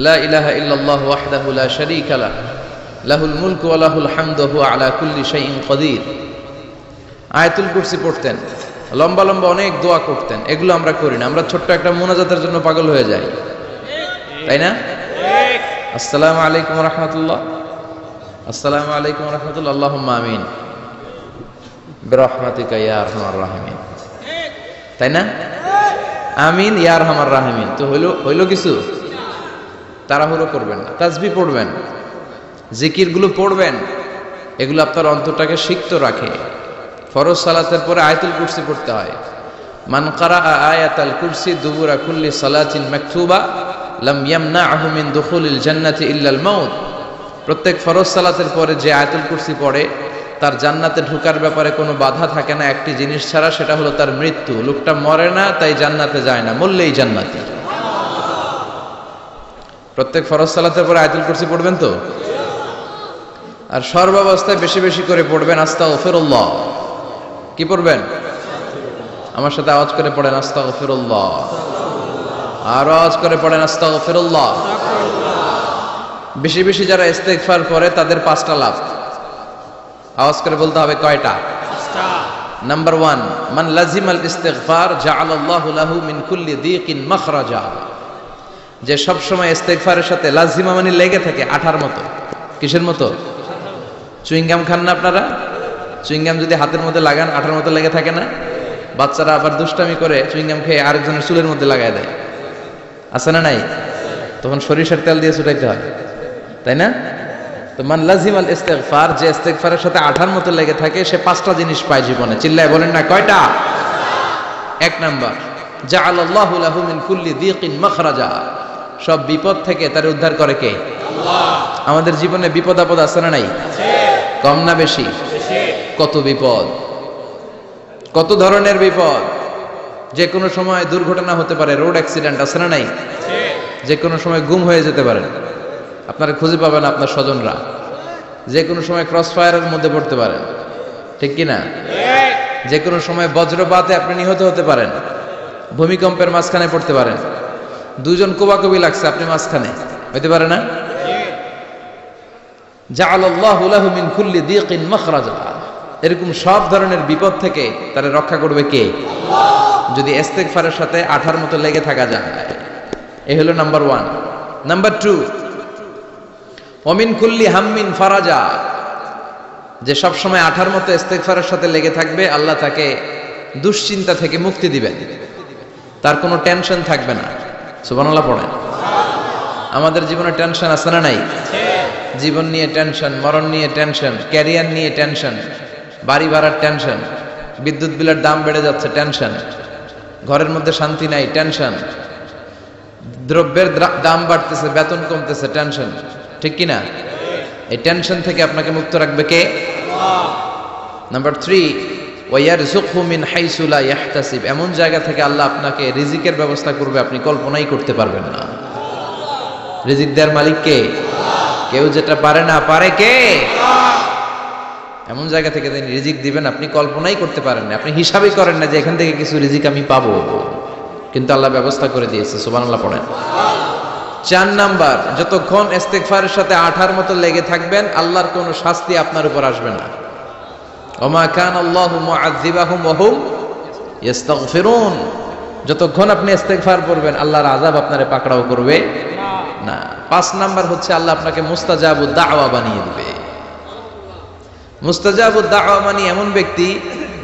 লা ইলাহা ইল্লাল্লাহু ওয়াহদাহু লা শারীকা লাহু লাহুল মুলকু ওয়া লাহুল হামদু ওয়া হুয়া আলা কুল্লি শাইইন কাদির। আয়াতুল কুরসি পড়তেন, লম্বা লম্বা অনেক দোয়া করতেন। এগুলো আমরা করি না, আমরা ছোট্ট একটা মুনাজাতের জন্য পাগল হয়ে যাই, তাই না? আসসালামু আলাইকুম ওয়া রাহমাতুল্লাহ, আসসালামু আলাইকুম ওয়া রাহমাতুল্লাহ, আল্লাহুম্মা আমিন বিরহমাতিকা ইয়া আরহামার রাহিমিন, তাই না? আমিন ইয়া আরহামার রাহিমিন। তো হইল কিছু? তাড়াহুড়ো করবেন না, তাসবিহ পড়বেন, জিকিরগুলো পড়বেন, এগুলো আপনার অন্তরটাকে সিক্ত রাখে। ফরজ সালাতের পরে আয়াতুল কুরসি পড়তে হয়। মান কারাআ আয়াতাল কুরসি দুবুরা কুল্লি সালাতিন মাকতুবা লাম ইয়ামনাহু মিন দুখুলিল জান্নাতি ইল্লাল মাউত। প্রত্যেক ফরজ সালাতের পরে যে আয়াতুল কুরসি পড়ে তার জান্নাতে ঢোকার ব্যাপারে কোনো বাধা থাকে না একটি জিনিস ছাড়া, সেটা হলো তার মৃত্যু। লোকটা মরে না তাই জান্নাতে যায় না, মরলেই জান্নাতি। প্রত্যেক ফরজ সালাতের পরে আয়াতুল কুরসি পড়বেন তো? আর সর্বাবস্থায় বেশি বেশি করে পড়বেন আস্তাগফিরুল্লাহ। কি পড়বেন? আমার সাথে আওয়াজ করে পড়েন আস্তাগফিরুল্লাহ। আর আওয়াজ করে পড়েন আস্তাগফিরুল্লাহ। বেশি বেশি যারা ইস্তেগফার করে তাদের 5টা লাভ। আওয়াজ করে বলতে হবে কয়টা? 5টা। নাম্বার 1, মান লাজিমাল ইস্তিগফার জাআলাল্লাহু লাহু মিন কুল্লি দীকিন মাখরাজা। যে সব সময় ইস্তেগফারের সাথে লাজিমা মানে লেগে থাকে, আঠার মতো। কিসের মতো? চুইংগাম খান না আপনারা? চুইংগাম যদি হাতের মধ্যে লাগান আঠার মতো লেগে থাকে না? বাচ্চারা আবার দুষ্টামি করে চুইংগাম খেয়ে আরেকজনের চুলের মধ্যে লাগায় দেয়, আছে না নাই? তখন সরিষার তেল দিয়ে ছুটাইতে হয়, তাই না? তো মান লাজিমাল ইস্তিগফার, যে ইস্তিগফারের সাথে আঠার মতো লেগে থাকে, সে 5টা জিনিস পায় জীবনে। চিল্লায় বলেন না কয়টা? 1 নাম্বার, জাআলাল্লাহু লাহু মিন কুল্লি দীকিন মাখরাজা। সব বিপদ থেকে তার উদ্ধার করে কে? আল্লাহ। আমাদের জীবনে বিপদ আপদ আছে না নাই? আছে। কম না বেশি? বেশি। কত বিপদ, কত ধরনের বিপদ। যে কোনো সময় দুর্ঘটনা হতে পারে, রোড অ্যাক্সিডেন্ট, আছে না নাই? আছে। যে কোনো সময় গুম হয়ে যেতে পারেন, আপনারা খুঁজে পাবেন আপনার স্বজনরা। যে কোনো সময় ক্রস ফায়ারের মধ্যে পড়তে পারেন, ঠিক কি না? যে কোনো সময় বজ্রপাতে আপনি নিহত হতে পারেন, ভূমিকম্পের মাঝখানে পড়তে পারেন, 2 জন কোবাকুবি লাগছে, আপনি মাঝখানে, হইতে পারে না? জাআলাল্লাহু লাহু মিন কুল্লি দীকিন মাখরাজা। এরকম সব ধরনের বিপদ থেকে তারা রক্ষা করবে কে? আল্লাহ। যদি ইস্তিগফারের সাথে আঠার মতো লেগে থাকা যায়। এই হলো নাম্বার 1। নাম্বার 2, ওমিন কুল্লি হাম্মিন ফারাজা। যে সব সময় আঠার মতো ইস্তিগফারের সাথে লেগে থাকবে, আল্লাহ তাকে দুশ্চিন্তা থেকে মুক্তি দিবেন, তার কোনো টেনশন থাকবে না। সুবহানাল্লাহ পড়েন। আমাদের জীবনে টেনশন আছে না নাই? জীবন নিয়ে টেনশন, মরণ নিয়ে টেনশন, ক্যারিয়ার নিয়ে টেনশন, বাড়ি ভাড়ার টেনশন, বিদ্যুৎ বিলের দাম বেড়ে যাচ্ছে, টেনশন, ঘরের মধ্যে শান্তি নাই, টেনশন, দ্রব্যের দাম বাড়তেছে, বেতন কমতেছে, টেনশন, ঠিক কিনা? এই টেনশন থেকে আপনাকে মুক্ত রাখবে কে? আল্লাহ। নাম্বার 3, ওয়ায়ারযুকহু মিন হাইসু লা ইয়াহতাসিব। এমন জায়গা থেকে আল্লাহ আপনাকে রিজিকের ব্যবস্থা করবে আপনি কল্পনাই করতে পারবেন না। রিজিক দেওয়ার মালিক কে? কেউ যেটা পারে না, পারে কে? এমন জায়গা থেকে তিনি রিজিক দিবেন আপনি কল্পনাই করতে পারেন না, আপনি হিসাবই করেন না যে এখান থেকে কিছু রিজিক আমি পাবো, কিন্তু আল্লাহ ব্যবস্থা করে দিয়েছে। সুবহানাল্লাহ পড়েন। 4 নাম্বার, যতক্ষণ ইস্তিগফারের সাথে আঠার মতো লেগে থাকবেন, আল্লাহর কোনো শাস্তি আপনার উপর আসবে না। ওমা কানাল্লাহু মুআযযিবাহুম ওয়া হুম ইস্তাগফিরুন। যতক্ষণ আপনি ইস্তিগফার করবেন, আল্লাহর আযাব আপনারে পাকড়াও করবে না। 5 নাম্বার হচ্ছে আল্লাহ আপনাকে মুস্তাজাবুদ দাওয়া বানিয়ে দিবে। মুস্তাজাবুদ দাওয়া মানে এমন ব্যক্তি,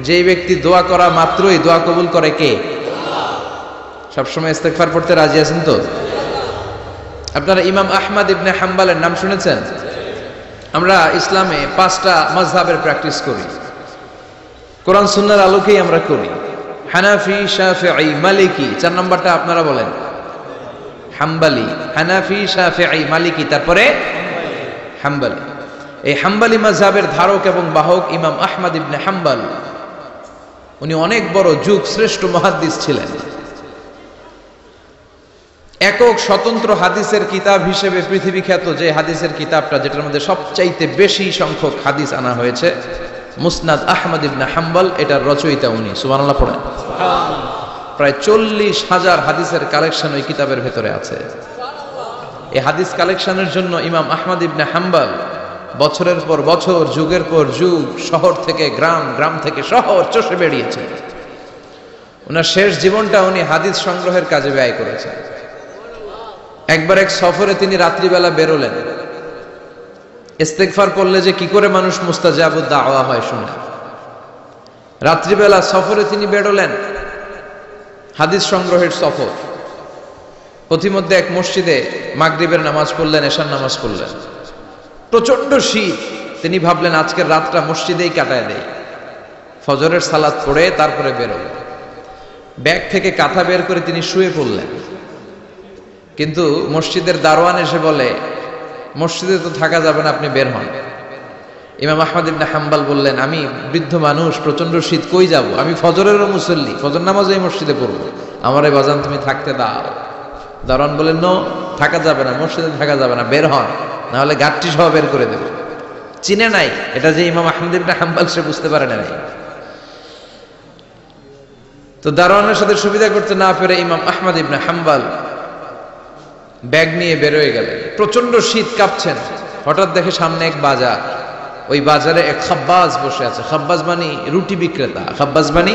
যেই ব্যক্তি দোয়া করা মাত্রই দোয়া কবুল করে কে? আল্লাহ। সবসময় ইস্তিগফার পড়তে রাজি আছেন তো? আপনারা ইমাম আহমদ ইবনে হাম্বলের নাম শুনেছেন? আমরা ইসলামে 5টা মাযহাবের প্র্যাকটিস করি, কোরআন সুন্নাহর আলোকেই আমরা করি। হানাফি, শাফিঈ, মালিকি। 4 নাম্বারটা আপনারা বলেন। হাম্বলি, হানাফি, শাফিঈ, মালিকি, তারপরে হাম্বলি। এই হাম্বলি মাযহাবের ধারক এবং বাহক ইমাম আহমদ ইবনে হাম্বল। উনি অনেক বড় যুগ শ্রেষ্ঠ মুহাদ্দিস ছিলেন। একক স্বতন্ত্র হাদিসের কিতাব হিসেবে পৃথিবী খ্যাত যে হাদিসের কিতাবটা, যেটার মধ্যে সবচাইতে বেশি সংখ্যক হাদিস আনা হয়েছে, মুসনাদ আহমদ ইবনে হাম্বল, এটার রচয়িতা উনি। সুবহানাল্লাহ পড়েন। প্রায় 40,000 হাদিসের কালেকশন ওই কিতাবের ভেতরে আছে। এই হাদিস কালেকশনের জন্য ইমাম আহমদ ইবনে হাম্বল বছরের পর বছর, যুগের পর যুগ, শহর থেকে গ্রাম, গ্রাম থেকে শহর চষে বেরিয়েছেন। ওনার শেষ জীবনটা উনি হাদিস সংগ্রহের কাজে ব্যয় করেছেন। একবার এক সফরে তিনি রাত্রিবেলা বেরোলেন, ইস্তেগফার করলে যে কি করে মানুষ মুস্তাজাবুদ দাওয়া হয় শুনে। রাত্রিবেলা সফরে তিনি বেরোলেন, হাদিস সংগ্রহের সফর। পথিমধ্যে এক মসজিদে মাগরিবের নামাজ পড়লেন, এশার নামাজ পড়লেন। প্রচন্ড শীত, তিনি ভাবলেন আজকের রাতটা মসজিদেই কাটায় দেয়। ফজরের সালাত পড়ে তারপরে বেরোলেন। ব্যাগ থেকে কাঁথা বের করে তিনি শুয়ে পড়লেন। কিন্তু মসজিদের দারোয়ান এসে বলে, মসজিদে তো থাকা যাবে না, আপনি বের হন। ইমাম আহমদ ইবনে হাম্বল বললেন, আমি বৃদ্ধ মানুষ, প্রচন্ড শীত, কই যাব? আমি ফজরেরও মুসল্লি, ফজর নামাজ এই মসজিদে পড়বো, আমার এই বাজান তুমি থাকতে দাও। দারোয়ান বললেন, নো, থাকা যাবে না, মসজিদে থাকা যাবে না, বের হন, না হলে গাঠটি সহ বের করে দেব। চিনে নাই এটা যে ইমাম আহমদ ইবনে হাম্বল, সে বুঝতে পারে নাই। তো দারোয়ানের সাথে সুবিধা করতে না পেরে ইমাম আহমদ ইবনে হাম্বল ব্যাগ নিয়ে বেরোয় গেলেন। প্রচন্ড শীত, কাঁপছেন। হঠাৎ দেখে সামনে এক বাজার, ওই বাজারে এক খাব্বাজ বসে আছে। খাব্বাজ মানে রুটি বিক্রেতা। খাব্বাজ মানে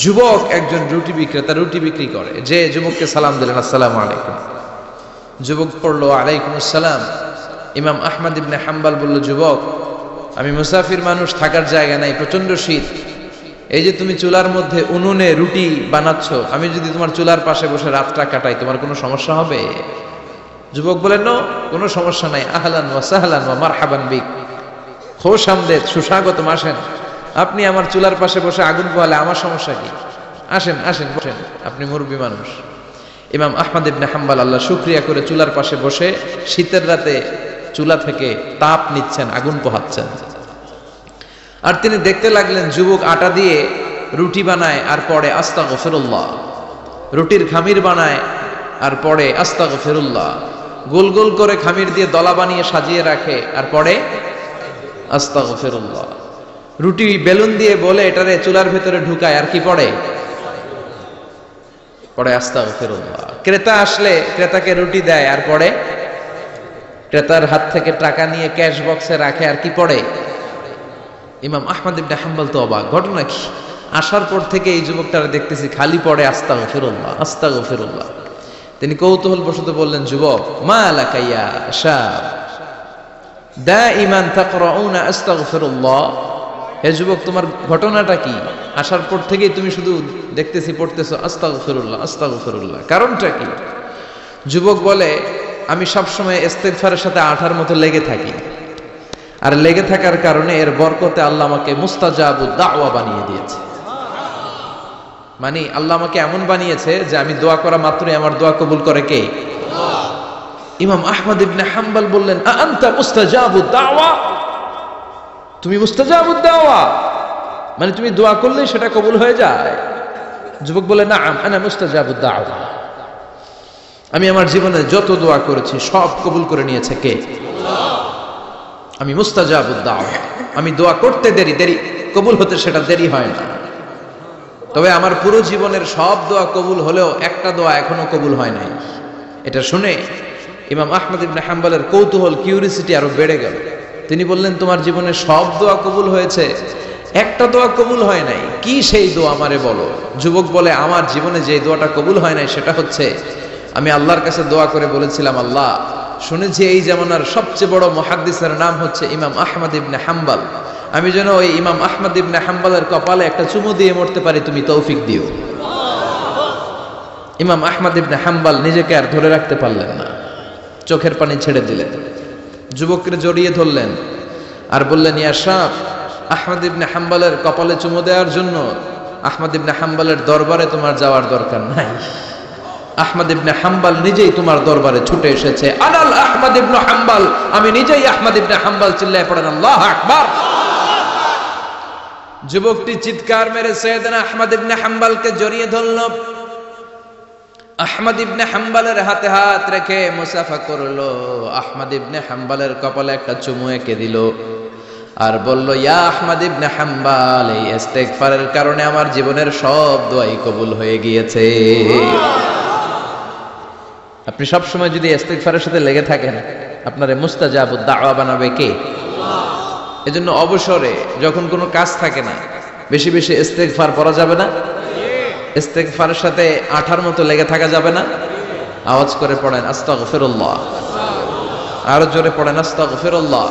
যুবক, একজন রুটি বিক্রেতা, রুটি বিক্রি করে। যে যুবককে সালাম দিলেন, আসসালামু আলাইকুম। যুবক পড়লো, আলাইকুম আসসালাম। ইমাম আহমদ ইবনে হাম্বল বলল, যুবক, আমি মুসাফির মানুষ, থাকার জায়গা নাই, প্রচন্ড শীত। এই যে তুমি চুলার মধ্যে উনুনে রুটি বানাচ্ছ, আমি যদি তোমার চুলার পাশে বসে রাতটা কাটাই, তোমার কোনো সমস্যা হবে? যুবক বলেন, নো, কোনো সমস্যা নাই। আহলান ওয়া সাহলান ওয়া মারহাবান বিক, খোশ আমদেদ, সুস্বাগতম, আসেন। আপনি আমার চুলার পাশে বসে আগুন পোহালে আমার সমস্যা কি? আসেন, আসেন, বসেন, আপনি মুরব্বী মানুষ। ইমাম আহমদ ইবনে হাম্বল আল্লাহ শুকরিয়া করে চুলার পাশে বসে শীতের রাতে চুলা থেকে তাপ নিচ্ছেন, আগুন পোহাচ্ছেন। আর তিনি দেখতে লাগলেন যুবক আটা দিয়ে রুটি বানায় আর পড়ে আস্তাগফিরুল্লাহ, রুটির খামির বানায় আর পড়ে আস্তাগফিরুল্লাহ, গোল গোল করে খামির দিয়ে দলা বানিয়ে সাজিয়ে রাখে আর পড়ে আস্তাগফিরুল্লাহ, রুটি বেলুন দিয়ে বলে এটারে চুলার ভেতরে ঢুকায় আর কি পড়ে আস্তাগফিরুল্লাহ। ক্রেতা আসলে ক্রেতাকে রুটি দেয় আর পড়ে, ক্রেতার হাত থেকে টাকা নিয়ে ক্যাশ বক্সে রাখে আর কি পড়ে। ইমাম আহমদ ইবনে হাম্বল তো অবাক, ঘটনা কি? আসার পর থেকে এই যুবকটারে দেখতেছি খালি পড়ে আস্তাগফিরুল্লাহ, আস্তাগফিরুল্লাহ। তিনি কৌতূহল বশত বললেন, যুবক, মা লাকা ইয়া শাব দাইমান তাকরাউনা আস্তাগফিরুল্লাহ, হে যুবক, তোমার ঘটনাটা কি? আসার পর থেকেই তুমি শুধু দেখতেছি পড়তেছো আস্তাগফিরুল্লাহ, আস্তাগফিরুল্লাহ, কারণটা কি? যুবক বলে, আমি সবসময় ইস্তেগফারের সাথে আঠার মতো লেগে থাকি, আর লেগে থাকার কারণে এর বরকতে আল্লাহ আমাকে মুস্তাজাবুদ দাওয়া বানিয়ে দিয়েছে। মানে আল্লাহ আমাকে এমন বানিয়েছে যে আমি দোয়া করা মাত্রই আমার দোয়া কবুল করে কে? ইমাম আহমদ ইবনে হাম্বল বললেন, আনতা মুস্তাজাবুদ দাওয়া, তুমি মুস্তাজাবুদ দাওয়া, মানে তুমি দোয়া করলেই সেটা কবুল হয়ে যায়? যুবক বলে, নাআম আনা মুস্তাজাবুদ দাওয়া, আমি আমার জীবনে যত দোয়া করেছি সব কবুল করে নিয়েছে কে? আমি মুস্তাজাবুদ দাওয়া, আমি দোয়া করতে দেরি, কবুল হতে সেটা দেরি হয় না। তবে আমার পুরো জীবনের সব দোয়া কবুল হলেও একটা দোয়া এখনো কবুল হয় নাই। এটা শুনে ইমাম আহমদ ইবনে হাম্বলের কৌতূহল, কিউরিসিটি আরো বেড়ে গেল। তিনি বললেন, তোমার জীবনে সব দোয়া কবুল হয়েছে, একটা দোয়া কবুল হয় নাই, কি সেই দোয়া আমারে বলো? যুবক বলে, আমার জীবনে যে দোয়াটা কবুল হয় নাই সেটা হচ্ছে, আমি আল্লাহর কাছে দোয়া করে বলেছিলাম, আল্লাহ, শুনেছি এই জামানার সবচেয়ে বড় মুহাদ্দিসের নাম হচ্ছে ইমাম আহমদ ইবনে হাম্বল, আমি যেন ওই ইমাম আহমদ ইবনে হাম্বলের কপালে একটা চুমু দিয়ে মরতে পারি, তুমি তৌফিক দিও। ইমাম আহমদ ইবনে হাম্বল নিজেকে আর ধরে রাখতে পারলেন না, চোখের পানি ছেড়ে দিলেন, যুবককে জড়িয়ে ধরলেন আর বললেন, ইয়া শাব, আহমদ ইবনে হাম্বলের কপালে চুমু দেওয়ার জন্য আহমদ ইবনে হাম্বলের দরবারে তোমার যাওয়ার দরকার নাই, আহমদ ইবনে হাম্বল নিজেই তোমার দরবারে ছুটে এসেছে। আনাল আহমদ ইবনে হাম্বল, আমি নিজেই আহমদ ইবনে হাম্বল। চিল্লায় পড়েন আল্লাহু আকবার। যুবকটি চিৎকার মেরে সাইয়েদনা আহমদ ইবনে হাম্বলকে জড়িয়ে ধরল। আহমদ ইবনে হাম্বলের হাতে হাত রেখে মুসাফা করলো। আহমদ ইবনে হাম্বলের কপালে একটা চুমু এঁকে দিল আর বলল, ইয়া আহমদ ইবনে হাম্বল, এই ইস্তেগফারের কারণে আমার জীবনের সব দোয়াই কবুল হয়ে গিয়েছে। আপনি সব সময় যদি ইস্তিগফারের সাথে লেগে থাকেন, আপনারে মুস্তাজাবুদ দাওয়া বানাবে কে? আল্লাহ। এজন্য অবসরে যখন কোনো কাজ থাকে না, বেশি বেশি ইস্তিগফার পড়া যাবে না? ইস্তিগফারের সাথে আঠার মতো লেগে থাকা যাবে না? আওয়াজ করে পড়েন আস্তাগফিরুল্লাহ। আরো জোরে পড়েন আস্তাগফিরুল্লাহ।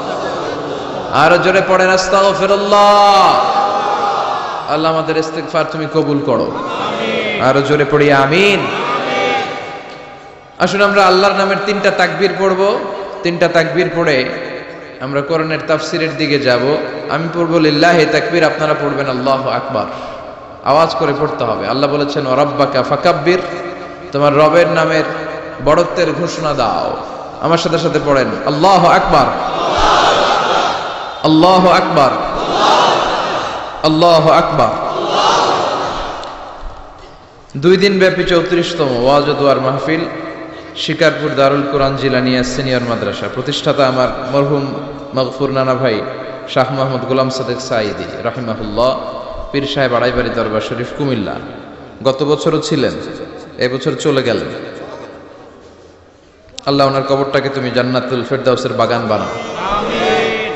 আরো জোরে পড়েন আস্তাগফিরুল্লাহ। আল্লাহ আমাদের ইস্তিগফার তুমি কবুল করো। আরো জোরে পড়ি আমিন। আসুন আমরা আল্লাহর নামের 3টা তাকবীর পড়ব। 3টা তাকবীর পড়ে আমরা কোরআনের তাফসীরের দিকে যাব। আমি পড়ব লিল্লাহি তাকবীর, আপনারা পড়বেন আল্লাহু আকবার। আওয়াজ করে পড়তে হবে। আল্লাহ বলেছেন ওয়া রাব্বাকা ফাকাব্বির, তোমার রবের নামের বড়ত্বের ঘোষণা দাও। আমার সাথে সাথে পড়েন আল্লাহু আকবার, আল্লাহু আকবার, আল্লাহু আকবার। 2 দিন ব্যাপী 34তম ওয়াজ ও দোয়ার মাহফিল, শিকারপুর দারুল কোরআন জিলানিয়া সিনিয়র মাদ্রাসা। প্রতিষ্ঠাতা আমার মরহুম মাগফুর নানা ভাই শাহ মোহাম্মদ গোলাম সাদেক সাঈদী রাহিমাহুল্লাহ, পীর সাহেব আড়াইবাড়ি দরবার শরীফ, কুমিল্লা। গত বছরও ছিলেন, এবছর চলে গেলেন। আল্লাহ ওনার কবরটাকে তুমি জান্নাতুল ফেরদাউসের বাগান বানাও, আমিন।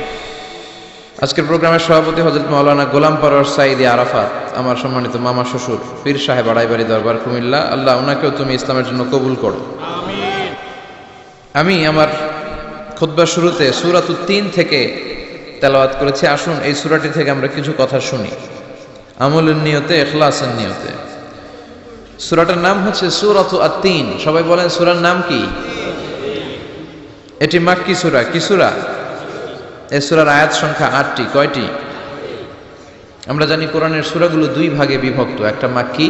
আজকের প্রোগ্রামের সভাপতি হযরত মাওলানা গোলাম পরওয়ার সাঈদী আরাফাত, আমার সম্মানিত মামা শ্বশুর, পীর সাহেব আড়াইবাড়ি দরবার কুমিল্লা। আল্লাহ ওনাকেও তুমি ইসলামের জন্য কবুল করো, আমিন। আমি আমার খুতবার শুরুতে সূরাতুত তিন থেকে তেলাওয়াত করেছি। আসুন এই সূরাটি থেকে আমরা কিছু কথা শুনি, আমলের নিয়তে, ইখলাসের নিয়তে। সূরাটার নাম হচ্ছে সূরাতুত আত-তিন। সবাই বলেন সূরার নাম কি? এটি মাক্কি সূরা। কি সূরা? এই সূরার আয়াত সংখ্যা 8টি। কয়টি? আমরা জানি কোরআনের সূরাগুলো 2 ভাগে বিভক্ত, একটা মাক্কি,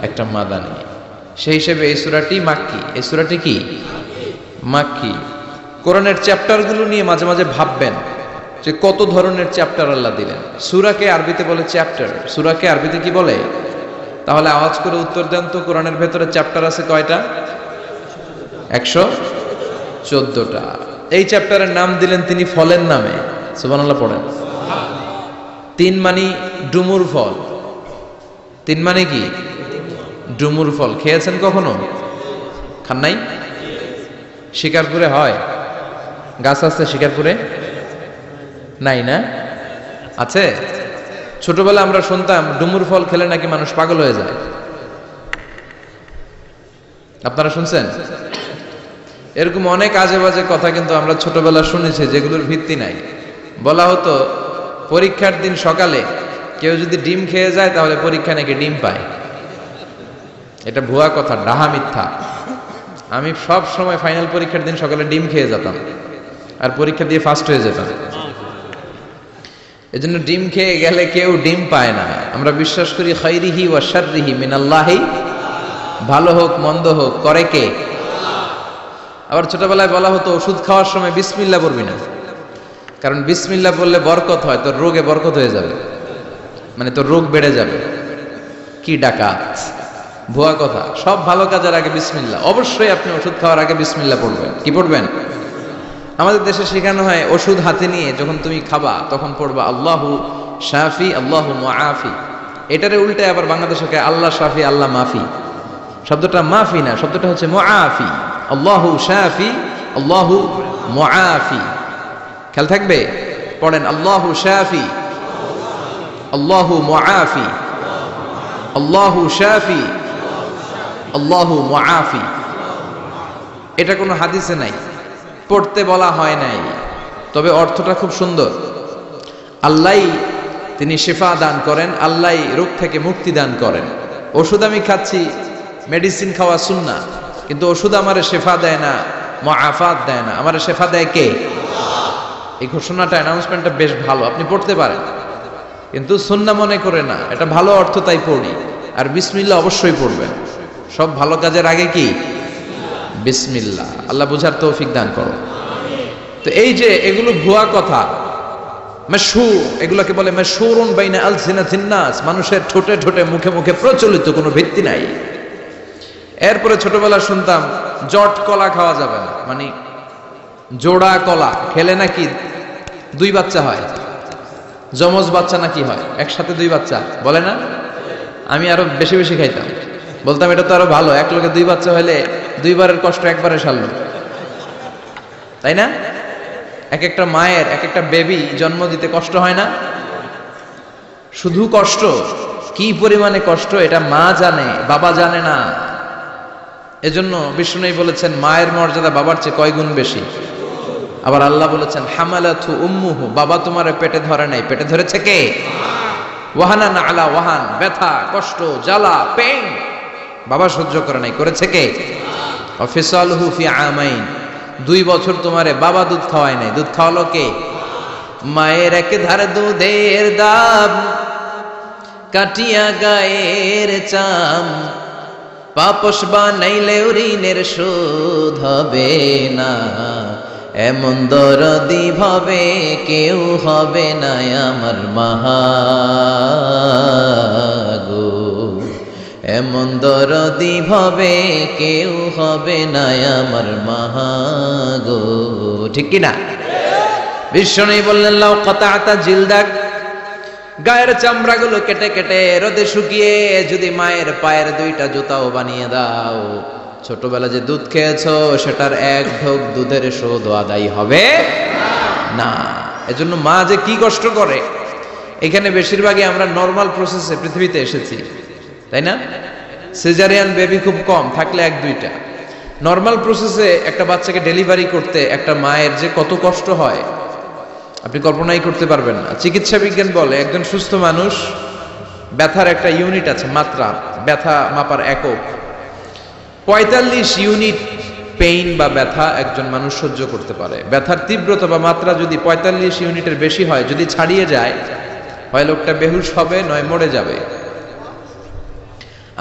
একটা মাদানী। সেই হিসেবে এই সূরাটি মাক্কি। এই সূরাটি কি? মাক্কি। কোরআনের চ্যাপ্টারগুলো নিয়ে মাঝে মাঝে ভাববেন যে কত ধরনের চ্যাপ্টার আল্লাহ দিলেন। সূরাকে আরবিতে বলে চ্যাপ্টার। সূরাকে আরবিতে কি বলে? তাহলে আওয়াজ করে উত্তর দেন তো, কোরআনের ভেতরে চ্যাপ্টার আছে কয়টা? 114টা। এই চ্যাপ্টারের নাম দিলেন তিনি ফলের নামে। সুবহানাল্লাহ পড়েন। 3 মানে ডুমুর ফল। 3 মানে কি? ডুমুর ফল। খেয়েছেন কখনো? খান নাই? শিকারপুরে হয়? গাছ আছে শিকারপুরে? নাই না? আছে? ছোটবেলা আমরা শুনতাম ডুমুর ফল খেলে নাকি মানুষ পাগল হয়ে যায়। আপনারা শুনছেন? এরকম অনেক আজে বাজে কথা কিন্তু আমরা ছোটবেলা শুনেছি, যেগুলোর ভিত্তি নাই। বলা হতো পরীক্ষার দিন সকালে কেউ যদি ডিম খেয়ে যায় তাহলে পরীক্ষা নাকি ডিম পায়। এটা ভুয়া কথা, ডাহা, মিথ্যা। আমি সব সময় ফাইনাল পরীক্ষার দিন সকালে ডিম খেয়ে যেতাম আর পরীক্ষা দিয়ে ফার্স্ট হয়ে যেতাম। এজন্য ডিম খেয়ে গেলে কেউ ডিম পায় না। আমরা বিশ্বাস করি খাইরিহি ওয়া শাররিহি মিনাল্লাহি, ভালো হোক মন্দ হোক করে কে? আবার ছোটবেলায় বলা হতো ওষুধ খাওয়ার সময় বিসমিল্লাহ বলবি না, কারণ বিসমিল্লাহ বললে বরকত হয়, তোর রোগে বরকত হয়ে যাবে, মানে তোর রোগ বেড়ে যাবে। কি ডাকাত, ভুয়া কথা। সব ভালো কাজের আগে বিসমিল্লাহ। অবশ্যই আপনি ওষুধ খাওয়ার আগে বিসমিল্লাহ পড়বেন। কি পড়বেন? আমাদের দেশে শেখানো হয় ওষুধ হাতে নিয়ে যখন তুমি খাবা তখন পড়বা আল্লাহু শাফি আল্লাহু মুআফি। এটারে উল্টে আবার বাংলাদেশে আল্লাহ শাফি আল্লাহ মাফি। শব্দটা মাফি না, শব্দটা হচ্ছে মুআফি। আল্লাহু শাফি আল্লাহু মুআফি। খেয়াল থাকবে, পড়েন আল্লাহু শাফি আল্লাহু মুআফি, আল্লাহু শাফি আল্লাহু মুআফি। এটা কোনো হাদিসে নাই, পড়তে বলা হয় নাই, তবে অর্থটা খুব সুন্দর। আল্লাহই তিনি শিফা দান করেন, আল্লাহই রোগ থেকে মুক্তি দান করেন। ওষুধ আমি খাচ্ছি, মেডিসিন খাওয়া সুন্নাহ, কিন্তু ওষুধ আমারে শেফা দেয় না, মুআফাত দেয় না। আমারে শেফা দেয় কে? এই ঘোষণাটা, অ্যানাউন্সমেন্টটা বেশ ভালো, আপনি পড়তে পারেন, কিন্তু সুন্নাহ মনে করে না। এটা ভালো অর্থ, তাই পড়ি। আর বিসমিল্লাহ অবশ্যই পড়বেন। সব ভালো কাজের আগে কি? বিসমিল্লাহ। আল্লাহ বুঝার তৌফিক দান করো। তো এই যে এগুলো ভুয়া কথা, মাশহুর, এগুলোকে বলে মাশহুরুন বাইনা আলসিনাতিন নাস, মানুষের ঠোঁটে ঠোঁটে মুখে মুখে প্রচলিত, কোনো ভিত্তি নাই। এরপরে ছোটবেলা শুনতাম জট কলা খাওয়া যাবে না, মানে জোড়া কলা খেলে নাকি 2 বাচ্চা হয়, যমজ বাচ্চা নাকি হয়, একসাথে 2 বাচ্চা বলে না। আমি আরো বেশি বেশি খাইতাম। বলতাম এটা তো আরো ভালো, এক লোকে 2 বাচ্চা হলে 2 বারের কষ্ট একবারে সারল, তাই না? এক একটা মায়ের এক একটা বেবি জন্ম দিতে কষ্ট হয় না? শুধু কষ্ট, কি পরিমাণে কষ্ট এটা মা জানে, বাবা জানে না। এজন্য বিষ্ণু বলেছেন মায়ের মর্যাদা বাবার চেয়ে কয় গুণ বেশি। আবার আল্লাহ বলেছেন হামালাতু উম্মুহু, বাবা তোমার পেটে ধরে নাই, পেটে ধরেছে কে? ওয়াহানান আলা ওয়াহান, ব্যথা কষ্ট জ্বালা পেইন বাবা সহ্য করে নাই, করেছে কে? অফিসালহু ফি আমাইন, 2 বছর তোমারে বাবা দুধ খাওয়ায় নাই, দুধ খাওয়ালো কে? মায়ের এক ধারে দুধের দাম, কাটিয়া গায়ের চাম, পাপস বানাইলে ঋণের শোধ হবে না, এমন দরদি ভাবে কেউ হবে না আমার মাগো, এমন দরদি ভাবে কেউ হবে না আমার মাগো, ঠিক কিনা? বিষ্ণু বললেন লাউ কাতাতা জিলদাক, গায়ের চামড়াগুলো কেটে কেটে রোদে শুকিয়ে যদি মায়ের পায়ের 2টা জুতাও বানিয়ে দাও, ছোটবেলা যে দুধ খেয়েছো সেটার 1 ঢোক দুধের শোধ আদায় হবে না। এজন্য মা যে কি কষ্ট করে, এখানে বেশিরভাগই আমরা নরমাল প্রসেসে পৃথিবীতে এসেছি, তাই না? সিজারিয়ান বেবি খুব কম, থাকলে 1-2টা। নরমাল প্রসেসে একটা বাচ্চাকে ডেলিভারি করতে একটা মায়ের যে কত কষ্ট হয় আপনি কল্পনাই করতে পারবেন না। চিকিৎসা বিজ্ঞান বলে একজন সুস্থ মানুষ ব্যথার একটা ইউনিট আছে, মাত্রা, ব্যথা মাপার একক, 45 ইউনিট পেইন বা ব্যথা একজন মানুষ সহ্য করতে পারে। ব্যথার তীব্রতা বা মাত্রা যদি 45 ইউনিটের বেশি হয়, যদি ছাড়িয়ে যায়, হয় লোকটা বেহুশ হবে নয় মরে যাবে।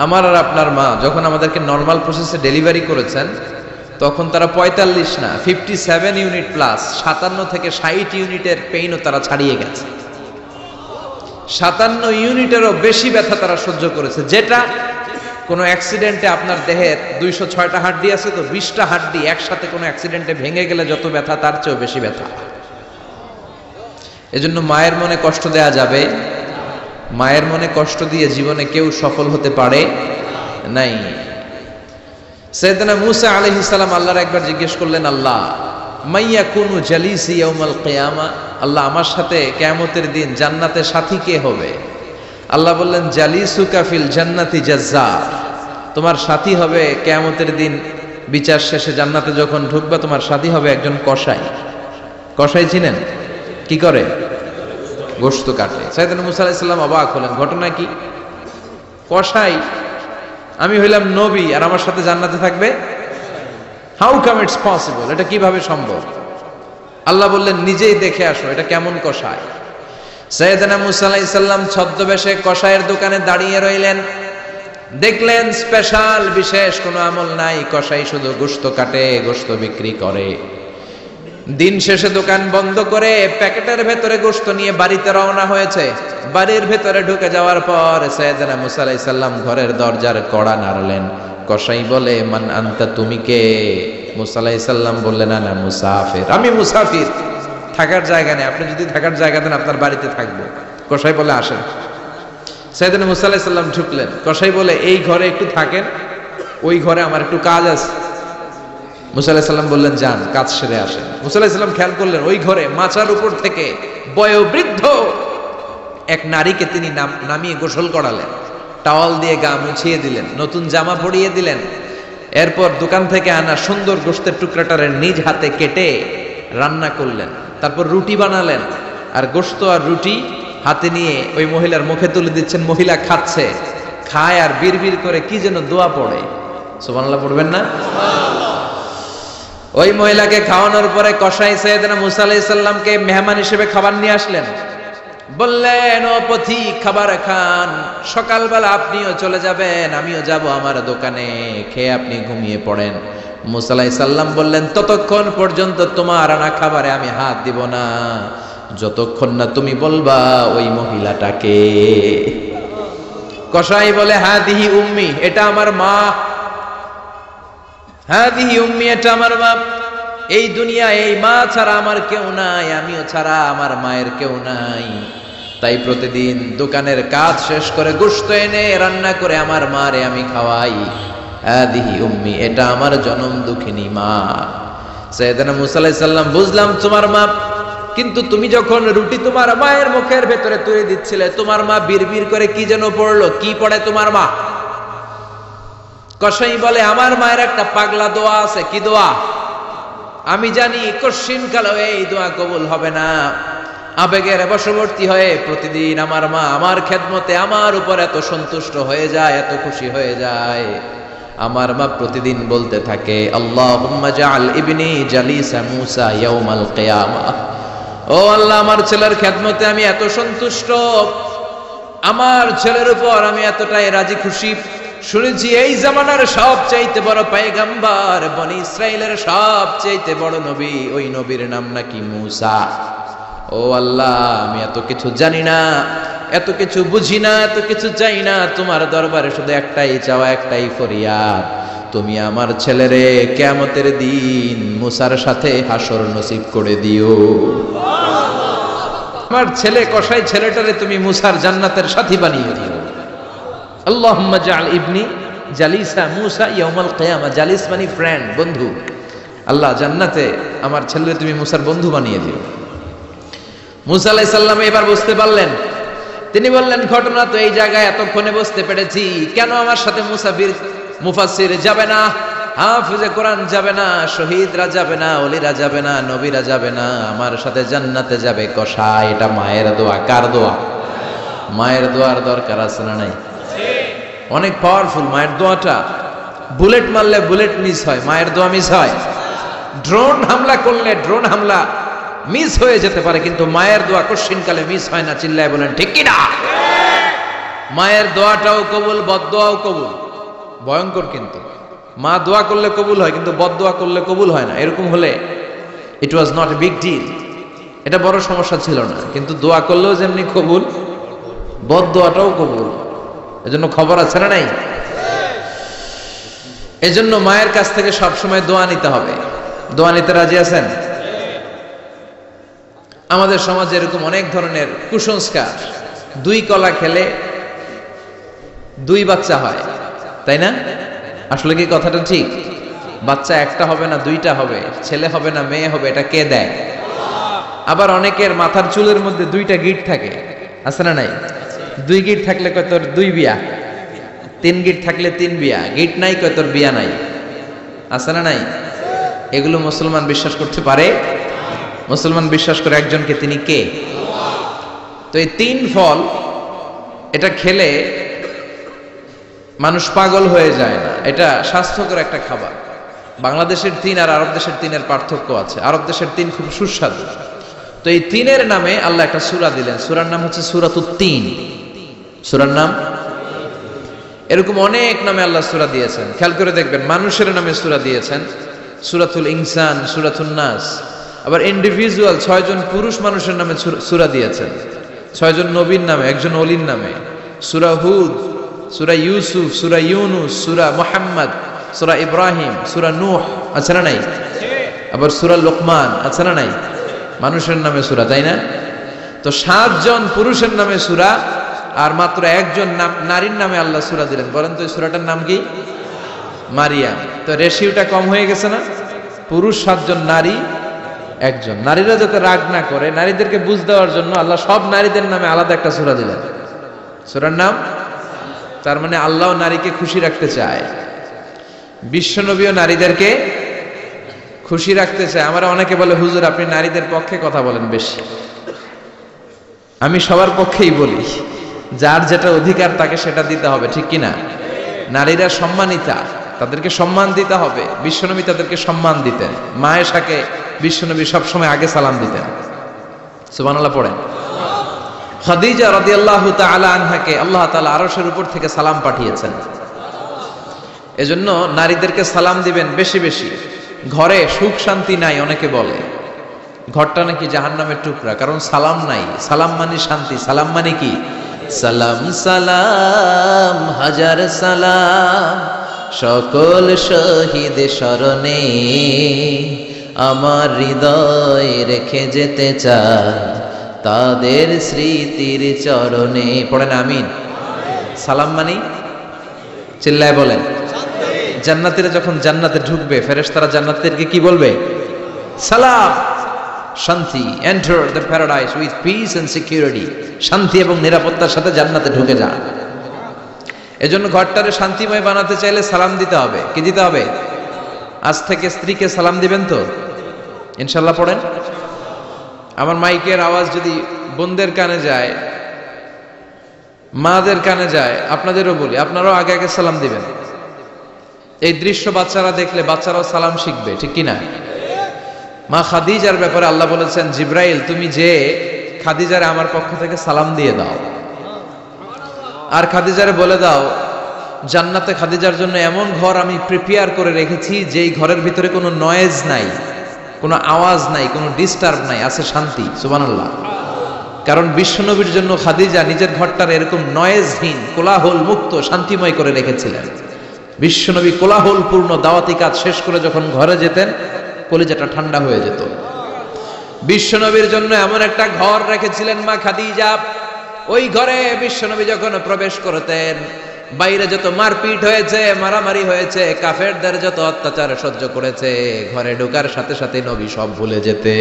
আমার আর আপনার মা যখন আমাদেরকে নরমাল প্রসেসে ডেলিভারি করেছেন তখন তারা 45 না 57 ইউনিট প্লাস 57 থেকে 60 ইউনিটের পেইনও তারা ছাড়িয়ে গেছে। 57 ইউনিটেরও বেশি ব্যথা তারা সহ্য করেছে, যেটা কোনো অ্যাক্সিডেন্টে আপনার দেহের 206টা হাড্ডি আছে তো 20টা হাড্ডি একসাথে কোনো অ্যাক্সিডেন্টে ভেঙে গেলে যত ব্যথা তার চেয়েও বেশি ব্যথা। এজন্য মায়ের মনে কষ্ট দেয়া যাবে, মায়ের মনে কষ্ট দিয়ে জীবনে কেউ সফল হতে পারে নাই। সাইয়েদনা মূসা আলাইহিস সালাম আল্লাহর একবার জিজ্ঞেস করলেন, আল্লাহ মাইয়া কুনু জালিসি ইয়াউমাল কিয়ামা, আল্লাহ আমার সাথে কিয়ামতের দিন জান্নাতে সাথী কে হবে? আল্লাহ বললেন জালিসুকা ফিল জান্নাতি জাজ্জার, তোমার সাথী হবে কিয়ামতের দিন বিচার শেষে জান্নাতে যখন ঢুকবা তোমার সাথী হবে একজন কসাই। কসাই চিনেন? কি করে? গোশত কাটে। সাইয়েদনা মূসা আলাইহিস সালাম অবাক হলেন, ঘটনা কি? কসাই, আমি হইলাম নবী আর আমার সাথে জান্নাতে থাকবে? হাউ কাম ইটস পসিবল, এটা কিভাবে সম্ভব? আল্লাহ বললেন নিজেই দেখে আসো এটা কেমন কসাই। সাইয়েদনা মূসা আলাইহিস সালাম ছদ্মবেশে কসাইয়ের দোকানে দাঁড়িয়ে রইলেন, দেখলেন স্পেশাল বিশেষ কোনো আমল নাই, কসাই শুধু গোশত কাটে, গোশত বিক্রি করে। দিন শেষে দোকান বন্ধ করে প্যাকেটের ভেতরে গোশত নিয়ে বাড়িতে রওনা হয়েছে। বাড়ির ভেতরে ঢুকে যাওয়ার পর সাইয়েদনা মূসা আলাইহিস সালাম ঘরের দরজার কড়া নাড়লেন। কসাই বলে মান আনতা, তুমি কে? মূসা আলাইহিস সালাম বললেন আনা মুসাফির, আমি মুসাফির, থাকার জায়গা নেই, আপনি যদি থাকার জায়গা দেন আপনার বাড়িতে থাকবো। কসাই বলে আসেন। সাইয়েদনা মূসা আলাইহিস সালাম ঢুকলেন। কসাই বলে এই ঘরে একটু থাকেন, ওই ঘরে আমার একটু কাজ আছে। মূসা আলাইহিস সালাম বললেন যান, কাজ সেরে আসেন। মূসা আলাইহিস সালাম খেয়াল করলেন ওই ঘরে মাচার উপর থেকে বয়োবৃদ্ধ এক নারীকে তিনি নামিয়ে গোসল করালেন, টাওয়াল দিয়ে গা মুছিয়ে দিলেন, নতুন জামা পরিয়ে দিলেন। এরপর দোকান থেকে আনা সুন্দর গোশতের টুকরাটারে নিজ হাতে কেটে রান্না করলেন, তারপর রুটি বানালেন আর গোশত আর রুটি হাতে নিয়ে ওই মহিলার মুখে তুলে দিচ্ছেন। মহিলা খাচ্ছে, খায় আর বিড়বিড় করে কি যেন দোয়া পড়ে। সুবহানাল্লাহ পড়বেন না? ওই মহিলাকে খাওয়ানোর পরে কসাই সাইয়েদনা মূসা আলাইহিস সালামকে মেহমান হিসেবে খাবার নিয়ে আসলেন। বললেন ও পথিক খাবার খান, সকালবেলা আপনিও চলে যাবেন, আমিও যাব আমার দোকানে, খেয়ে আপনি ঘুমিয়ে পড়েন। মূসা আলাইহিস সালাম বললেন ততক্ষণ পর্যন্ত তোমার আনা খাবারে আমি হাত দিব না যতক্ষণ না তুমি বলবা ওই মহিলাটাকে। কসাই বলে হাদিহি উম্মি, এটা আমার মা। হাদিহি উম্মি, এটা আমার মা। এই দুনিয়া এই মা ছাড়া আমার কেউ নাই, আমিও ছাড়া আমার মায়ের কেউ নাই। তাই প্রতিদিন দোকানের কাজ শেষ করে গোশত এনে রান্না করে আমার মারে আমি খাওয়াই। আদিহি উম্মি, এটা আমার জনম দুঃখিনী মা। সাইয়েদনা মুসা আলাইহিস সালাম, বুঝলাম তোমার মা, কিন্তু তুমি যখন রুটি তোমার মায়ের মুখের ভেতরে তুলে দিচ্ছিলে, তোমার মা বিড়বিড় করে কি যেন পড়লো। কি পড়ে তোমার মা? কসাই বলে, আমার মায়ের একটা পাগলা দোয়া আছে। কি দোয়া? আমি জানি কশিন কালো এই দোয়া কবুল হবে না। আবেগের বশবর্তী হয়ে প্রতিদিন আমার মা আমার খেদমতে আমার উপর এত সন্তুষ্ট হয়ে যায়, এত খুশি হয়ে যায়। আমার মা প্রতিদিন বলতে থাকে, আল্লাহুম্মা জাআল ইবনি জালিসা মূসা ইয়াউমাল কিয়ামাহ। ও আল্লাহ, আমার ছেলের খেদমতে আমি এত সন্তুষ্ট, আমার ছেলের উপর আমি এতটাই রাজি খুশি। শুনেছি এই জামানার সবচাইতে বড় পয়গম্বর, বনি ইসরাইলের সবচাইতে বড় নবী, ওই নবীর নাম নাকি মূসা। ও আল্লাহ, আমি এত কিছু জানি না, এত কিছু বুঝি না, এত কিছু চাই না। তোমার দরবারে শুধু একটাই চাওয়া, একটাই ফরিয়াদ, তুমি আমার ছেলেরে কিয়ামতের দিন মূসার সাথে হাসর নসিব করে দিও। আমার ছেলে কসাই ছেলেটারে তুমি মূসার জান্নাতের সাথী বানিয়ে দিও। আল্লাহুম্মা জাআল ইবনি জালিসা মূসা ইয়াউমাল কিয়ামা। জালিস মানে ফ্রেন্ড, বন্ধু। আল্লাহ, জান্নাতে আমার ছেলেরে তুমি মূসার বন্ধু বানিয়ে দিও। মূসা আলাইহিস সালাম এবার বুঝতে পারলেন। তিনি বললেন, ঘটনা তো এই জায়গায় এতক্ষণে বুঝতে পেরেছি, কেন আমার সাথে মূসা বীর মুফাসসির যাবে না, হাফেজে কোরআন যাবে না, শহীদরা যাবে না, ওলিরা যাবে না, নবীরা যাবে না, আমার সাথে জান্নাতে যাবে কসাই। এটা মায়ের দোয়া। কার দোয়া? মায়ের দোয়ার দরকার আছে না নাই? অনেক পাওয়ারফুল মায়ের দোয়াটা। বুলেট মারলে বুলেট মিস হয়, মায়ের দোয়া মিস হয়? ড্রোন হামলা করলে ড্রোন হামলা মিস হয়ে যেতে পারে, কিন্তু মায়ের দোয়া কশিনকালে মিস হয় না। চিল্লায় বলেন ঠিক কি না? মায়ের দোয়াটাও কবুল, বদদোয়াও কবুল। ভয়ঙ্কর কিন্তু। মা দোয়া করলে কবুল হয়, কিন্তু বদদোয়া করলে কবুল হয় না। এরকম হলে it was not a big deal, এটা বড় সমস্যা ছিল না। কিন্তু দোয়া করলেও যেমনি কবুল, বদদোয়াটাও কবুল। এজন্য খবর আছে না নাই? এজন্য মায়ের কাছ থেকে সবসময় দোয়া নিতে হবে। দোয়া নিতে রাজি আছেন? আমাদের সমাজে এরকম অনেক ধরনের কুসংস্কার। 2 কলা খেলে 2 বাচ্চা হয়, তাই না? আসলে কি কথাটা ঠিক? বাচ্চা একটা হবে না, 2টা হবে, ছেলে হবে না মেয়ে হবে, এটা কে দেয়? আবার অনেকের মাথার চুলের মধ্যে 2টা গিট থাকে, আছে না নাই? 2 গিট থাকলে কয় তোর 2 বিয়া, 3 গিট থাকলে 3 বিয়া, গিট নাই কয় তোর বিয়া নাই, আছে না নাই? এগুলো মুসলমান বিশ্বাস করতে পারে? মুসলমান বিশ্বাস করে একজনকে, তিনি কে? তো এই 3 ফল এটা খেলে মানুষ পাগল হয়ে যায় না, এটা স্বাস্থ্যকর একটা খাবার। বাংলাদেশের 3 আর আরব দেশের 3-এর পার্থক্য আছে। আরব দেশের 3 খুব সুস্বাদু। তো এই 3-এর নামে আল্লাহ একটা সূরা দিলেন। সূরার নাম হচ্ছে সূরাতুত তিন। সূরার নাম এরকম অনেক নামে আল্লাহ সূরা দিয়েছেন। খেয়াল করে দেখবেন, মানুষের নামে সূরা দিয়েছেন, সূরাতুল ইনসান, সূরাতুন নাস। আবার ইন্ডিভিজুয়াল 6 জন পুরুষ মানুষের নামে সূরা দিয়েছেন, 6 জন নবীর নামে, একজন ওলির নামে। সূরা হুদ, সূরা ইউসুফ, সূরা ইউনুস, সূরা মুহাম্মদ, সূরা ইব্রাহিম, সূরা নূহ, আছে না নাই? আবার সূরা লোকমান, আছে না নাই? মানুষের নামে সূরা, তাই না? তো 7 জন পুরুষের নামে সূরা, আর মাত্র 1 জন নারীর নামে আল্লাহ সূরা দিলেন। বলেন তো এই সূরাটার নাম কি? মারিয়াম। তো রেশিওটা কম হয়ে গেছে না? পুরুষ 7 জন, নারী 1 জন। নারীরা যাতে রাগ না করে, নারীদেরকে বুঝ দেওয়ার জন্য আল্লাহ সব নারীদের নামে আলাদা একটা সূরা দিলেন। সূরার নাম, তার মানে আল্লাহ নারীকে খুশি রাখতে চায়, বিশ্বনবীও নারীদেরকে খুশি রাখতে চায়। আমরা অনেকে বলে, হুজুর আপনি নারীদের পক্ষে কথা বলেন বেশি। আমি সবার পক্ষেই বলি, যার যেটা অধিকার তাকে সেটা দিতে হবে, ঠিক কিনা? নারীরা সম্মানিতা, তাদেরকে সম্মান দিতে হবে। বিশ্বনবী তাদেরকে সম্মান দিতেন। মা আয়েশাকে বিশ্বনবী সবসময় আগে সালাম দিতেন। সুবহানাল্লাহ পড়েন। খাদিজা রাদিয়াল্লাহু তাআলা আনহাকে আল্লাহ তাআলা আরশের উপর থেকে সালাম পাঠিয়েছেন। এজন্য নারীদেরকে সালাম দিবেন বেশি বেশি। ঘরে সুখ শান্তি নাই, অনেকে বলে ঘরটা নাকি জাহান্নামের টুকরা, কারণ সালাম নাই। সালাম মানে শান্তি। সালাম মানে কি? সালাম সালাম হাজার সালাম সকল শহীদ স্মরণে, আমার হৃদয় রেখে যেতে চাই তাদের স্মৃতির চরণে। পড়েন আমিন। সালাম মানি চিল্লায় বলেন। জান্নাতীরা যখন জান্নাতে ঢুকবে ফেরেশতারা জান্নাতীদেরকে কি বলবে? সালাম, শান্তি। Enter the paradise with peace and security. শান্তি এবং নিরাপত্তার সাথে জান্নাতে ঢুকে যান। এজন্য ঘরটারে শান্তিময় বানাতে চাইলে সালাম দিতে হবে। কি দিতে হবে? আজ থেকে স্ত্রীকে সালাম দিবেন তো ইনশাল্লাহ? পড়েন। আমার মাইকের আওয়াজ যদি বোনদের কানে যায়, মাদের কানে যায়, আপনাদেরও বলি, আপনারাও আগে আগে সালাম দিবেন। এই দৃশ্য বাচ্চারা দেখলে বাচ্চারাও সালাম শিখবে, ঠিক কিনা? মা খাদিজার ব্যাপারে আল্লাহ বলেছেন, জিব্রাইল তুমি যে খাদিজারে আমার পক্ষ থেকে সালাম দিয়ে দাও, আর খাদিজারে বলে দাও জান্নাতে খাদিজার জন্য এমন ঘর আমি প্রিপেয়ার করে রেখেছি যেই ঘরের ভিতরে কোনো নয়েজ নাই, কোনো আওয়াজ নাই, কোনো ডিস্টার্ব নাই, আছে শান্তি। সুবহানাল্লাহ। কারণ বিশ্বনবীর জন্য খাদিজা নিজের ঘরটার এরকম নয়েজহীন, কোলাহল মুক্ত, শান্তিময় করে রেখেছিলেন। বিশ্বনবী কোলাহলপূর্ণ দাওয়াতি কাজ শেষ করে যখন ঘরে যেতেন কলিজাটা ঠান্ডা হয়ে যেত। বিশ্বনবীর জন্য এমন একটা ঘর রেখেছিলেন মা খাদিজা, ওই ঘরে বিশ্বনবী যখন প্রবেশ করতেন বাইরে যত মারপিট হয়েছে, মারামারি হয়েছে, কাফেরদের যত অত্যাচার সহ্য করেছে, ঘরে ঢোকার সাথে সাথে নবী সব ভুলে যেতে।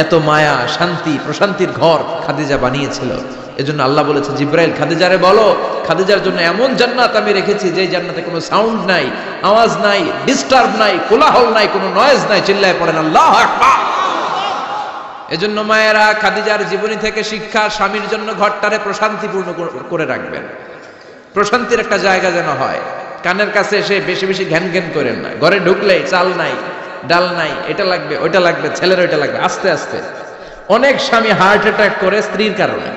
এত মায়া, শান্তি, প্রশান্তির ঘর খাদিজা বানিয়েছিল। এজন্য আল্লাহ বলেছে, জিব্রাইল খাদিজারে বলো খাদিজার জন্য এমন জান্নাত আমি রেখেছি যে জান্নাতে কোনো সাউন্ড নাই, আওয়াজ নাই, ডিস্টার্ব নাই, কোলাহল নাই, কোনো নয়েজ নাই। চিল্লায় পড়েন আল্লাহু আকবার। এজন্য মায়েরা খাদিজার জীবনী থেকে শিক্ষা, স্বামীর জন্য ঘরটারে প্রশান্তিপূর্ণ করে রাখবেন। প্রশান্তির একটা জায়গা যেন হয়। কানের কাছে এসে বেশি বেশি ঘ্যান ঘ্যান করেন না। ঘরে ঢুকলে চাল নাই, ডাল নাই, এটা লাগবে, ওইটা লাগবে, ছেলের ওইটা লাগবে। আস্তে আস্তে অনেক স্বামী হার্ট অ্যাটাক করে স্ত্রীর কারণে,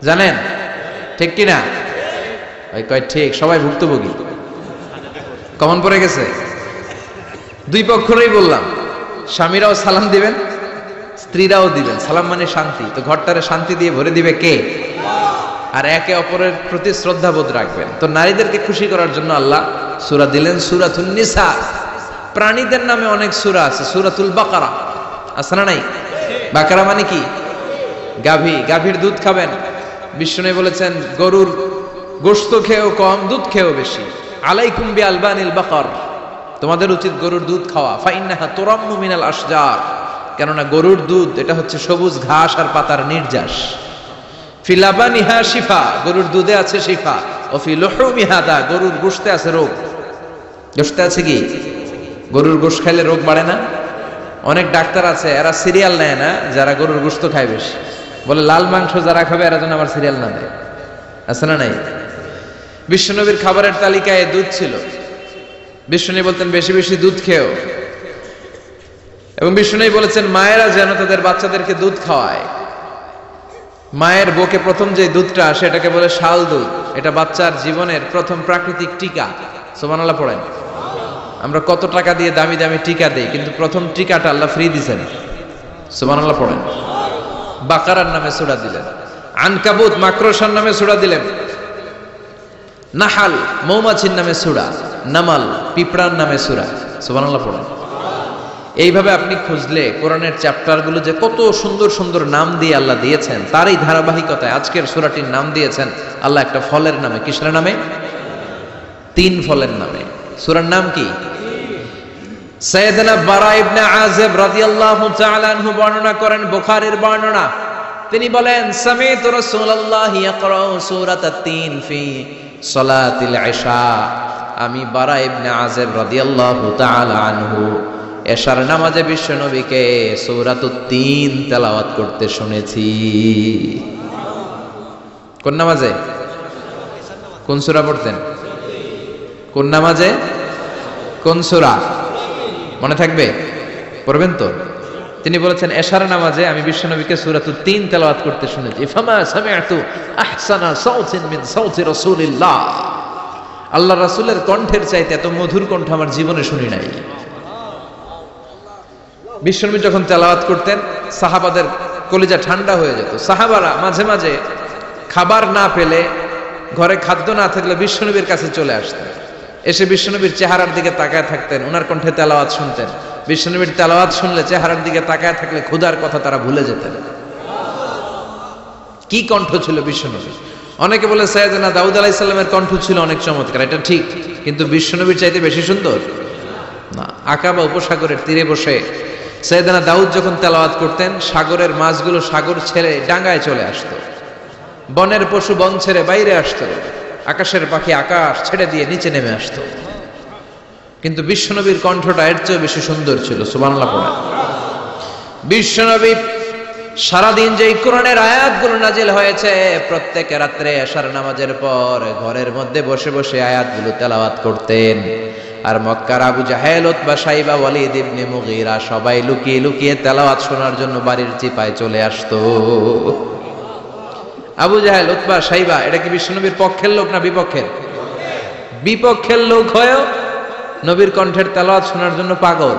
জানেন ঠিক কিনা? ওই কয় ঠিক, সবাই ভুক্তভোগী, কমন পড়ে গেছে। দুই পক্ষেরই বললাম, স্বামীরাও সালাম দিবেন, স্ত্রীরাও দিবেন। সালাম মানে শান্তি। তো ঘরটারে শান্তি দিয়ে ভরে দিবে কে? আর একে অপরের প্রতি শ্রদ্ধাবোধ রাখবেন। তো নারীদেরকে খুশি করার জন্য আল্লাহ সূরা দিলেন, সূরাতুন নিসা। প্রাণীদের নামে অনেক সূরা আছে, সূরাতুল বাকারা আছে না নাই? বাকারা মানে কি? গাভী। গাভীর দুধ খাবেন। বিষ্ণু বলেছেন গরুর গোশত খেয়েও কম, দুধ খেয়েও বেশি। আলাইকুম বিআলবানিল বাকার, তোমাদের উচিত গরুর দুধ খাওয়া। ফাইন্নাহা তুরাম্মু মিনাল আশজার, কেননা গরুর দুধ এটা হচ্ছে সবুজ ঘাস আর পাতার নির্যাস। ফি লাবানিহা শিফা, গরুর দুধে আছে শিফা। ও ফি লুহুমিহা দা, গরুর গোশতে আছে রোগ। গোশতে আছে কি? গরুর গোশত খাইলে রোগ বাড়ে না? অনেক ডাক্তার আছে এরা সিরিয়াল নেয় না, যারা গরুর গোশত খায় বেশি, বলে লাল মাংস যারা খাবে এরা যেন আবার সিরিয়াল না দেয়। আছে না নাই? বিশ্বনবীর খাবারের তালিকায় দুধ ছিল। বিশ্বনবী বলতেন বেশি বেশি দুধ খেও। এবং বিশ্বনবী বলেছেন মায়েরা যেন তাদের বাচ্চাদেরকে দুধ খাওয়ায়। মায়ের বুকে প্রথম যে দুধটা আসে এটাকে বলে শাল দুধ। এটা বাচ্চার জীবনের প্রথম প্রাকৃতিক টিকা। সুবহানাল্লাহ পড়েন। আমরা কত টাকা দিয়ে দামি দামি টিকা দেই, কিন্তু প্রথম টিকাটা আল্লাহ ফ্রি দিয়েছেন। সুবহানাল্লাহ পড়েন। বাকারার নামে সূরা দিলেন, আনকাবুত মাকড়সার নামে সূরা দিলেন, নাহাল মৌমাছির নামে সূরা, নামাল পিঁপড়ার নামে সূরা। সুবহানাল্লাহ পড়েন। এইভাবে আপনি খুঁজলে কোরআনের চ্যাপ্টারগুলো যে কত সুন্দর সুন্দর নাম দিয়ে আল্লাহ দিয়েছেন, তার এই ধারাবাহিকতায় আজকের সূরাটির নাম দিয়েছেন আল্লাহ একটা ফলের নামে। কিসের নামে? 3 ফলের নামে। সূরার নাম কি? সাইয়েদনা বারা ইবনে আযিব রাদিয়াল্লাহু তাআলা আনহু বর্ণনা করেন, বুখারীর বর্ণনা। তিনি বলেন সামি'তু রাসূলুল্লাহ ইয়াকরাউ সূরাতাত তিন ফি সালাতিল ইশা। আমি বারা ইবনে আযিব রাদিয়াল্লাহু তাআলা আনহু এশার নামাজে বিশ্ব নবীকে সূরাতুত তিন তেলাওয়াত করতে শুনেছি। কোন নামাজে? কোন সূরা পড়তেন? কোন নামাজে? কোন সূরা? মনে থাকবে? পড়বেন তো? তিনি বলেছেন এশার নামাজে আমি বিশ্ব নবীকে সূরাতুত তিন তেলাওয়াত করতে শুনেছি। ফামা সামি'তু আহসানা সাউতিন মিন সাউতি রাসূলিল্লাহ, আল্লাহর রাসূলের কণ্ঠের চাইতে এত মধুর কণ্ঠ আমার জীবনে শুনি নাই। বিশ্বনবী যখন তেলাওয়াত করতেন সাহাবাদের কলিজা ঠান্ডা হয়ে যেত। সাহাবারা মাঝে মাঝে খাবার না পেলে, ঘরে খাদ্য না থাকলে বিশ্বনবীর কাছে চলে আসতেন। এসে বিশ্বনবীর চেহারার দিকে তাকায় থাকতেন, ওনার কণ্ঠে তেলাওয়াত শুনতেন। বিশ্বনবীর তেলাওয়াত শুনলে চেহারার দিকে তাকায় থাকলে ক্ষুধার কথা তারা ভুলে যেতেন। কি কণ্ঠ ছিল বিশ্বনবীর! অনেকে বলে সাইয়েদনা দাউদ আলাইহিস সালামের কণ্ঠ ছিল অনেক চমৎকার, এটা ঠিক, কিন্তু বিশ্বনবীর চাইতে বেশি সুন্দর না। আকাবা উপসাগরের তীরে বসে সাইয়েদনা দাউদ যখন তেলাওয়াত করতেন, সাগরের মাছগুলো সাগর ছেড়ে ডাঙ্গায় চলে আসতো, বনের পশু বন ছেড়ে বাইরে আসতো, আকাশের পাখি আকাশ ছেড়ে দিয়ে নিচে নেমে আসতো। কিন্তু বিশ্বনবীর কণ্ঠটা এর চেয়ে বেশি সুন্দর ছিল। সুবহানাল্লাহ পড়ে। বিশ্বনবী সারাদিন যে কোরআনের আয়াতগুলো নাজিল হয়েছে, প্রত্যেক রাত্রে এশার নামাজের পর ঘরের মধ্যে বসে বসে আয়াতগুলো তেলাওয়াত করতেন। আর মক্কার আবু জাহেল, উতবা, শাইবা, ওয়ালিদ ইবনে মুগীরা সবাই লুকিয়ে লুকিয়ে তেলাওয়াত শোনার জন্য বাড়ির চিপায় চলে আসতো। আবু জাহেল, উতবা, শাইবা এটা কি বিশ্বনবীর পক্ষের লোক না বিপক্ষের? বিপক্ষের লোক হয়েও নবীর কণ্ঠের তেলাওয়াত শোনার জন্য পাগল।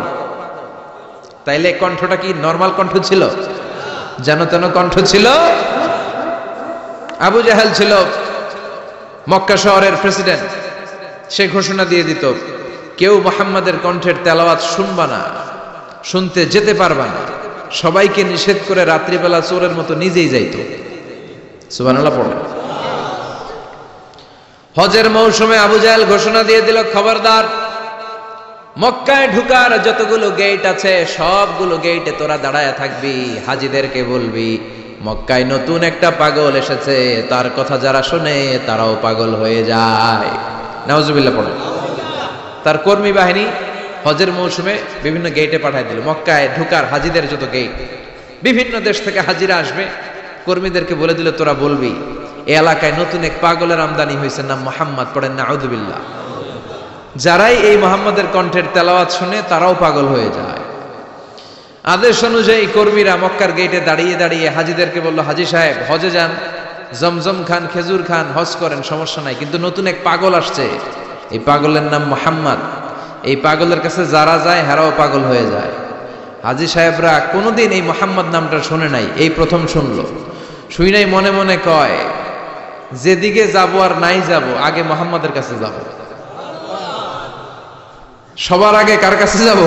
তাইলে কণ্ঠটা কি নরমাল কণ্ঠ ছিল? যেন তেন কণ্ঠ ছিল? আবু জাহেল ছিল মক্কা শহরের প্রেসিডেন্ট। সে ঘোষণা দিয়ে দিত, কেউ মুহাম্মাদের কণ্ঠের তেলাওয়াত শুনবা না, শুনতে যেতে পারবা না। সবাইকে নিষেধ করে রাত্রিবেলা চোরের মতো নিজেই যাইতো। সুবহানাল্লাহ পড়ে। হজের মৌসুমে আবু জাহেল ঘোষণা দিয়ে দিল, খবরদার, মক্কায় ঢুকার যতগুলো গেট আছে সবগুলো গেটে তোরা দাঁড়ায় থাকবি, হাজিদেরকে বলবি মক্কায় নতুন একটা পাগল এসেছে, তার কথা যারা শোনে তারাও পাগল হয়ে যায়। নাউজুবিল্লাহ পড়ে। তার কর্মী বাহিনী হজের মৌসুমে বিভিন্ন গেটে পাঠায় দিল। মক্কায় ঢুকার হাজিদের যত গেট, বিভিন্ন দেশ থেকে হাজিরা আসবে, কর্মীদেরকে বলে দিল তোরা বলবি এই এলাকায় নতুন এক পাগলের আমদানি হয়েছে, নাম মুহাম্মদ। পড়েন নাউজুবিল্লাহ। যারাই এই মুহাম্মাদের কণ্ঠের তেলাওয়াত শুনে তারাও পাগল হয়ে যায়। আদেশ অনুযায়ী কর্মীরা মক্কার গেটে দাঁড়িয়ে দাঁড়িয়ে হাজিদেরকে বলল, হাজি সাহেব হজে যান, জমজম খান, খেজুর খান, হজ করেন, সমস্যা নাই, কিন্তু নতুন এক পাগল আসছে, এই পাগলের নাম মুহাম্মদ। এই পাগলের কাছে যারা যায় হেরাও পাগল হয়ে যায়। হাজি সাহেবরা কোনোদিন এই মুহাম্মদ নামটা শুনে নাই, এই প্রথম শুনলো। শুই নাই মনে মনে কয়, যেদিকে যাব আর নাই যাব, আগে মুহাম্মাদের কাছে যাব। সবার আগে কার কাছে যাব?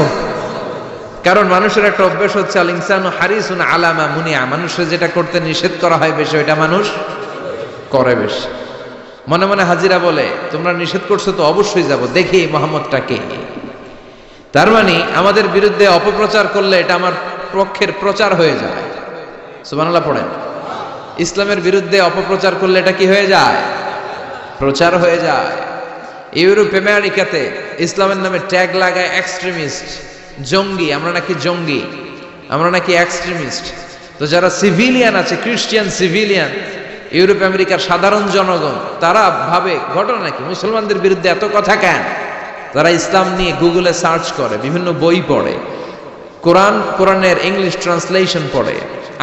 কারণ মানুষের একটা অভ্যাস হচ্ছে, আল ইনসানু হারিসুন আলা মা মুনিআ, মানুষের যেটা করতে নিষেধ করা হয় বেশি ওইটা মানুষ করে বেশি। মনে মনে হাজিরা বলে, তোমরা নিষেধ করছো তো অবশ্যই যাব, দেখি মুহাম্মদটা কে। তার মানে আমাদের বিরুদ্ধে অপপ্রচার করলে এটা আমার পক্ষের প্রচার হয়ে যায়। সুবহানাল্লাহ পড়েন। ইসলামের বিরুদ্ধে অপপ্রচার করলে এটা কি হয়ে যায়? প্রচার হয়ে যায়। ইউরোপ আমেরিকাতে ইসলামের নামে ট্যাগ লাগায় এক্সট্রিমিস্ট, জঙ্গি, আমরা নাকি জঙ্গি, আমরা নাকি এক্সট্রিমিস্ট। তো যারা সিভিলিয়ান আছে, খ্রিস্টিয়ান সিভিলিয়ান, ইউরোপ আমেরিকার সাধারণ জনগণ, তারা ভাবে ঘটনা নাকি মুসলমানদের বিরুদ্ধে এত কথা কেন? তারা ইসলাম নিয়ে গুগলে সার্চ করে, বিভিন্ন বই পড়ে, কোরআনের ইংলিশ ট্রান্সলেশন পড়ে।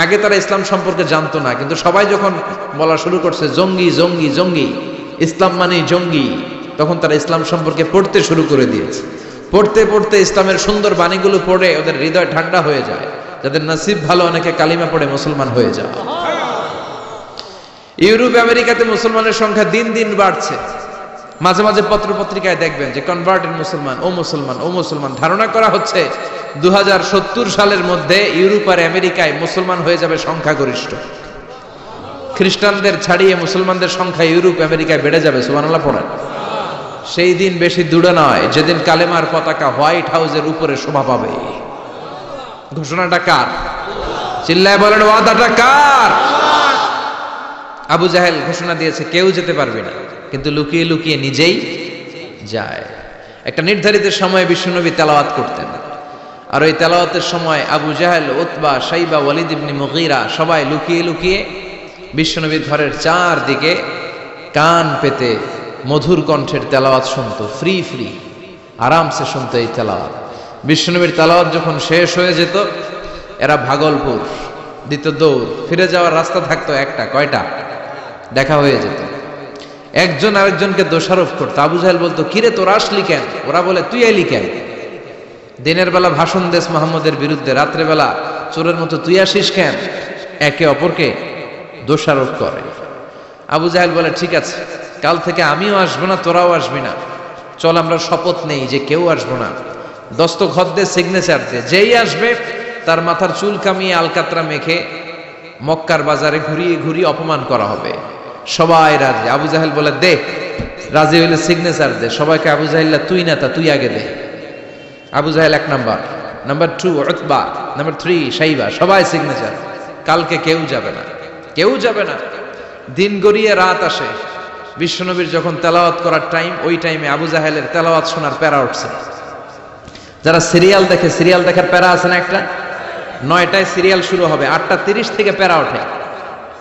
আগে তারা ইসলাম সম্পর্কে জানতো না, কিন্তু সবাই যখন বলা শুরু করছে জঙ্গি জঙ্গি জঙ্গি, ইসলাম মানে জঙ্গি, তখন তারা ইসলাম সম্পর্কে পড়তে শুরু করে দিয়েছে। পড়তে পড়তে ইসলামের সুন্দর বাণীগুলো পড়ে ওদের হৃদয় ঠান্ডা হয়ে যায়। যাদের নসিব ভালো, অনেকে কালিমা পড়ে মুসলমান হয়ে যায়। ইউরোপ আমেরিকাতে মুসলমানের সংখ্যা দিন দিন বাড়ছে। মাঝে মাঝে পত্র পত্রিকায় দেখবেন যে কনভার্টেড মুসলমান, ও মুসলমান, ও মুসলমান। ধারণা করা হচ্ছে 2070 সালের মধ্যে ইউরোপ আর আমেরিকায় মুসলমান হয়ে যাবে সংখ্যাগরিষ্ঠ। খ্রিস্টানদের ছাড়িয়ে মুসলমানদের সংখ্যা ইউরোপ আমেরিকায় বেড়ে যাবে। সুবহানাল্লাহ পড়েন। সেই দিন বেশি দূরে নয় যেদিন কালেমার পতাকা হোয়াইট হাউসের উপরে শোভা পাবে। ঘোষণাটা কার? চিল্লায় বলেন, ওয়াদাটা কার? আবু জাহেল ঘোষণা দিয়েছে কেউ যেতে পারবে না, কিন্তু লুকিয়ে লুকিয়ে নিজেই যায়। একটা নির্ধারিত সময়ে বিশ্বনবী তেলাওয়াত করতেন, আর ওই তেলাওয়াতের সময় আবু জাহেল, উতবা, শাইবা, ওয়ালিদ ইবনে মুগীরা সবাই লুকিয়ে লুকিয়ে বিশ্বনবীর ঘরের চারদিকে কান পেতে মধুর কণ্ঠের তেলাওয়াত শুনতো। ফ্রি ফ্রি আরামসে শুনতো এই তেলাওয়াত। বিশ্বনবীর তেলাওয়াত যখন শেষ হয়ে যেত, এরা ভাগলপুর দিত দৌড়। ফিরে যাওয়ার রাস্তা থাকতো একটা, কয়টা? দেখা হয়ে যেত। একজন আরেকজনকে দোষারোপ করতো। আবু জাহেল বলতো, কিরে তোরা আসলি কেন? ওরা বলে, তুই এলি কেন? দিনের বেলা ভাষণ দেশ মুহাম্মদের বিরুদ্ধে, রাত্রে বেলা চোরের মতো তুই আসিস কেন? একে অপরকে দোষারোপ করে। আবু জাহেল বলে, ঠিক আছে, কাল থেকে আমিও আসবো না, তোরাও আসবি না। চল আমরা শপথ নেই যে কেউ আসবো না। দস্তখত দিয়ে সিগনেচার দিয়ে যেই আসবে তার মাথার চুল কামিয়ে আলকাতরা মেখে মক্কার বাজারে ঘুরিয়ে ঘুরিয়ে অপমান করা হবে। সবাই রাজি। আবু জাহেল বলে দে, রাজি হইলে সিগনেচার দে। সবাইকে আবু জাহেল্লা তুই নেতা, তুই আগে দে। আবু জাহেল 1 নাম্বার, নাম্বার 2 উতবা, নাম্বার 3 শাইবা, সবাই সিগনেচার। কালকে কেউ যাবে না, কেউ যাবে না। দিন গড়িয়ে রাত আসে, বিশ্বনবীর যখন তেলাওয়াত করার টাইম, ওই টাইমে আবু জাহেলের তেলাওয়াত শোনার প্যারা উঠছে। যারা সিরিয়াল দেখে, সিরিয়াল দেখার প্যারা আছে না একটা, 9টায় সিরিয়াল শুরু হবে, 8:30 থেকে প্যারা ওঠে।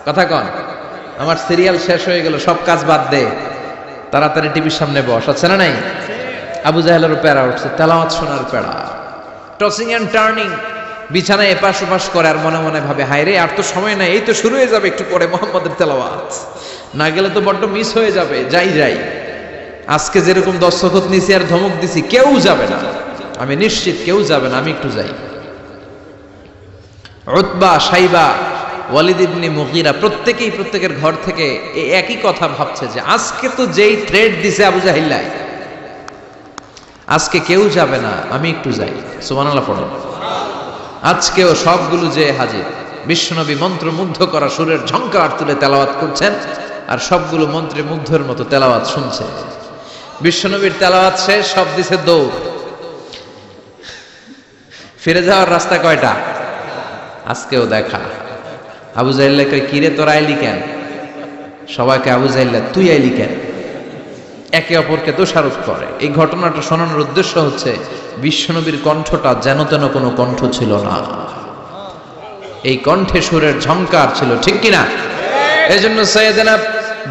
কথা কন, আমার সিরিয়াল শেষ হয়ে গেল, সব কাজ বাদ দে, তাড়াতাড়ি টিভির সামনে বস, আছে না নাই? আবু জাহেলেরও প্যারা উঠছে, তেলাওয়াত শোনার প্যারা। টসিং এন্ড টার্নিং, বিছানায় এপাশ ওপাশ করে আর মনে মনে ভাবে, হায় রে আর তো সময় নাই, এই তো শুরু হয়ে যাবে একটু পরে মুহাম্মদের তেলাওয়াত, না গেলে তো বড্ড মিস হয়ে যাবে। যাই যাই, আজকে যেরকম দস্তখত নিছি আর ধমক দিছি, কেউ যাবে না, আমি নিশ্চিত কেউ যাবে না, আমি একটু যাই। উতবা, শাইবা, ওয়ালিদ ইবনে মুগীরা প্রত্যেকেই প্রত্যেকের ঘর থেকে এই একই কথা ভাবছে যে আজকে তো যেই থ্রেড দিছে আবু জাহিল্লা, আজকে কেউ যাবে না, আমি একটু যাই। সুবহানাল্লাহ পড়ুন। আজকেও সবগুলো যে হাজির। বিশ্বনবী মন্ত্রমুগ্ধ করা সুরের ঝংকার তুলে তেলাওয়াত করছেন, আর সবগুলো মন্ত্রে মুগ্ধের মতো তেলাওয়াত শুনছে। বিশ্বনবীর তেলাওয়াত শেষ, সব দিছে দৌড়। ফিরে যাওয়ার রাস্তা কয়টা? আজকেও দেখা। আবু জাহেল্লা কয়, কিরে তোরা আইলি কেন? সবাইকে আবু জাহেল্লা তুই আইলি কেন? একে অপরকে দোষারোপ করে। এই ঘটনাটা শোনানোর উদ্দেশ্য হচ্ছে বিশ্বনবীর কণ্ঠটা যেন তেন কোনো কণ্ঠ ছিল না, এই কণ্ঠে সুরের ঝংকার ছিল, ঠিক কিনা? এজন্য সাইয়েদনা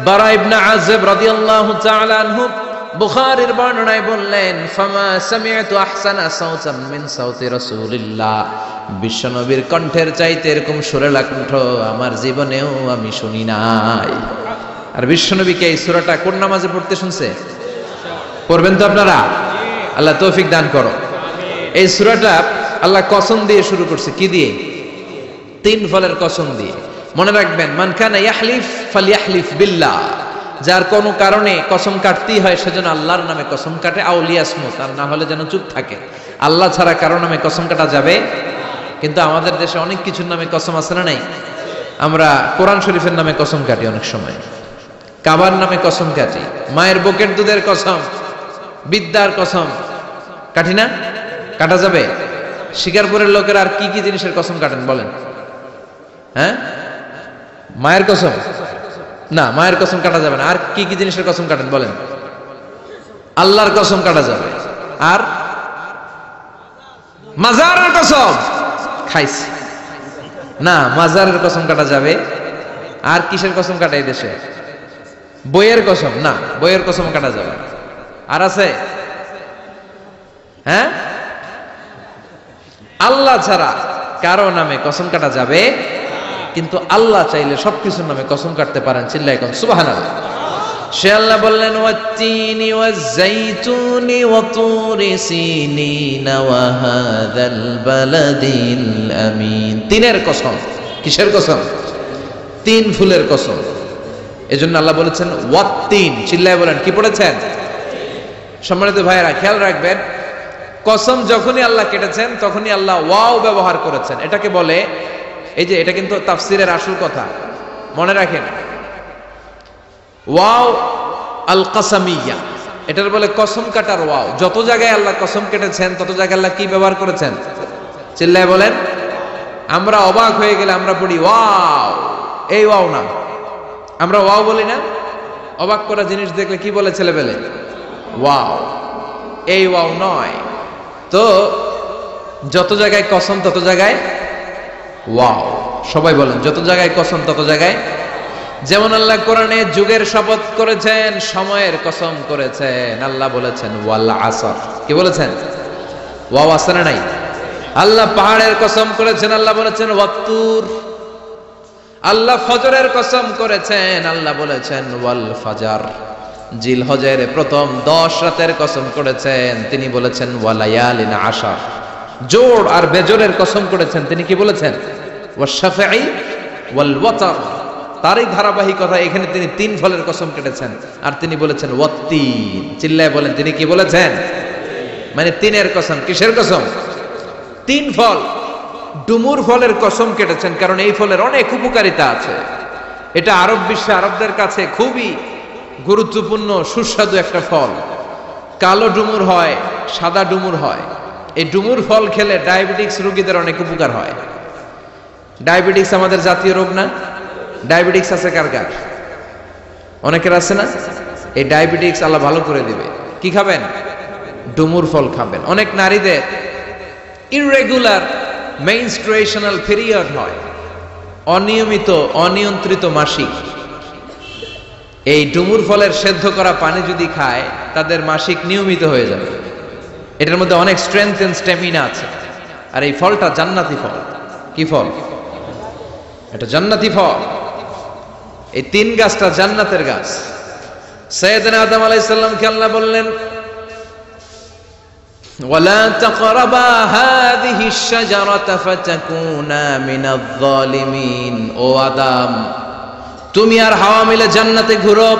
বারা ইবনে আযিব রাদিয়াল্লাহু তাআলা আনহু বুখারীর বর্ণনায় বললেন, ফামা সামি'তু আহসানা সাওতাম মিন সাওতি রাসূলিল্লাহ, বিশ্বনবীর কণ্ঠের চাইতে এরকম সুরেলা কণ্ঠ আমার জীবনেও আমি শুনি নাই। আর বিশ্বনবীকে এই সূরাটা কোন নামাজে পড়তে শুনছে? পড়বেন তো আপনারা? আল্লাহ তৌফিক দান করো। এই সূরাটা আল্লাহ কসম দিয়ে শুরু করছে। কি দিয়ে? 3 ফলের কসম দিয়ে। মনে রাখবেন, মান কানা ইয়াহলিফ ফালইয়াহলিফ বিল্লাহ, যার কোনো কারণে কসম কাটতেই হয় সেজন্য আল্লাহর নামে কসম কাটে, আউলিয়াসমু, তার না হলে যেন চুপ থাকে। আল্লাহ ছাড়া কারো নামে কসম কাটা যাবে? কিন্তু আমাদের দেশে অনেক কিছুর নামে কসম আছে না নাই? আমরা কোরআন শরীফের নামে কসম কাটি, অনেক সময় কাবার নামে কসম কাটি, মায়ের বুকের দুধের কসম, বিদ্যার কসম কাটি না? কাটা যাবে? শিকারপুরের লোকেরা আর কি কি জিনিসের কসম কাটেন বলেন? হ্যাঁ, মায়ের কসম না, মায়ের কসম কাটা যাবে না। আর কি কি জিনিসের কসম কাটেন বলেন? আল্লাহর কসম কাটা যাবে। আর মাজারের কসম খাইছি না, মাজারের কসম কাটা যাবে। আর কিসের কসম কাটে এই দেশে? বইয়ের কসম না, বইয়ের কসম কাটা যাবে। আর আছে? হ্যাঁ, আল্লাহ ছাড়া কারো নামে কসম কাটা যাবে, কিন্তু আল্লাহ চাইলে সবকিছুর নামে কসম কাটতে পারেন। চিল্লায় কোন সুবহানাল্লাহ। সে আল্লাহ বললেন, ওয়াত-তিনি ওয়াজ-যাইতুনি ওয়া তুরি সিনিন ওয়া হাযাল বালাদিল আমিন। 3-এর কসম। কিসের কসম? 3 ফুলের কসম। এজন্য আল্লাহ বলেছেন ওয়াত-তিন। চিল্লায় বলেন, কি পড়েছেন? সম্মানিত ভাইয়েরা, খেয়াল রাখবেন, কসম যখনই আল্লাহ কেটেছেন তখনই আল্লাহ ওয়াও ব্যবহার করেছেন। এটাকে বলে, এই যে এটা কিন্তু তাফসীরের আসল কথা, মনে রাখেন, ওয়াও আল কাসামিয়া, এটার বলে কসম কাটার ওয়াও। যত জায়গায় আল্লাহ কসম কেটেছেন তত জায়গায় আল্লাহ কি ব্যবহার করেছেন? চিল্লায় বলেন। আমরা অবাক হয়ে গেলে আমরা পড়ি ওয়াও, এই ওয়াও না, আমরা ওয়াও বলি না? অবাক করা জিনিস দেখলে কি বলে ছেলেবেলে? ওয়াও, এই ওয়াও নয়। তো যত জায়গায় কসম তত জায়গায় ওয়াও। সবাই বলেন, যত জায়গায় কসম তত জায়গায়। যেমন আল্লাহ কোরআনে যুগের শপথ করেছেন, সময়ের কসম করেছেন। আল্লাহ বলেছেন ওয়াল আসর। কি বলেছেন? ওয়াও আছে না নাই? আল্লাহ পাহাড়ের কসম করেছেন, আল্লাহ বলেছেন ওয়াত্তুর। আল্লাহ ফজরের কসম করেছেন, আল্লাহ বলেছেন ওয়াল ফাজার। জিলহজের প্রথম 10 রাতের কসম করেছেন, তিনি বলেছেন ওয়ালায়ালিন আশার। জোড় আর বেজোড়ের কসম করেছেন, তিনি কি বলেছেন? ওয়াশ-শাফঈ ওয়াল ওয়াতর। তারই ধারাবাহিকতা এখানে তিনি 3 ফলের কসম কেটেছেন, আর তিনি বলেছেন ওয়াত্তিন। চিল্লায় বলেন, তিনি কি বলেছেন? মানে তিনের কসম। কিসের কসম? তিন ফল। ডুমুর ফলের কসম কেটেছেন, কারণ এই ফলের অনেক উপকারিতা আছে। এটা আরব বিশ্বে আরবদের কাছে খুবই গুরুত্বপূর্ণ সুস্বাদু একটা ফল। কালো ডুমুর হয়, সাদা ডুমুর হয়। এই ডুমুর ফল খেলে ডায়াবেটিক্স রোগীদের অনেক উপকার হয়। ডায়াবেটিক্স আমাদের জাতীয় রোগ না? ডায়াবেটিক্স আছে কার কার? অনেকের আছে না? এই ডায়াবেটিক্স আল্লাহ ভালো করে দিবে। কি খাবেন? ডুমুর ফল খাবেন। অনেক নারীদের ইররেগুলার মেনস্ট্রুয়েশনাল পিরিয়ড হয়, অনিয়মিত অনিয়ন্ত্রিত মাসিক। এই ডুমুর ফলের সেদ্ধ করা পানি যদি খায় তাদের মাসিক নিয়মিত হয়ে যাবে। এটার মধ্যে অনেক স্ট্রেংথ এন্ড স্ট্যামিনা আছে। আর এই ফলটা জান্নাতি ফল। কি ফল? এটা জান্নাতি ফল। এই তিন গাছটা জান্নাতের গাছ। সাইয়েদনা আদম আলাইহিস সালামকে আল্লাহ বললেন, ওয়ালা তাকরাবা হাযিহি আশ-শাজারাতা ফাতাকুনা মিনায যালিমিন। ও আদম, তুমি আর হাওয়া মিলে জান্নাতে ঘুরো,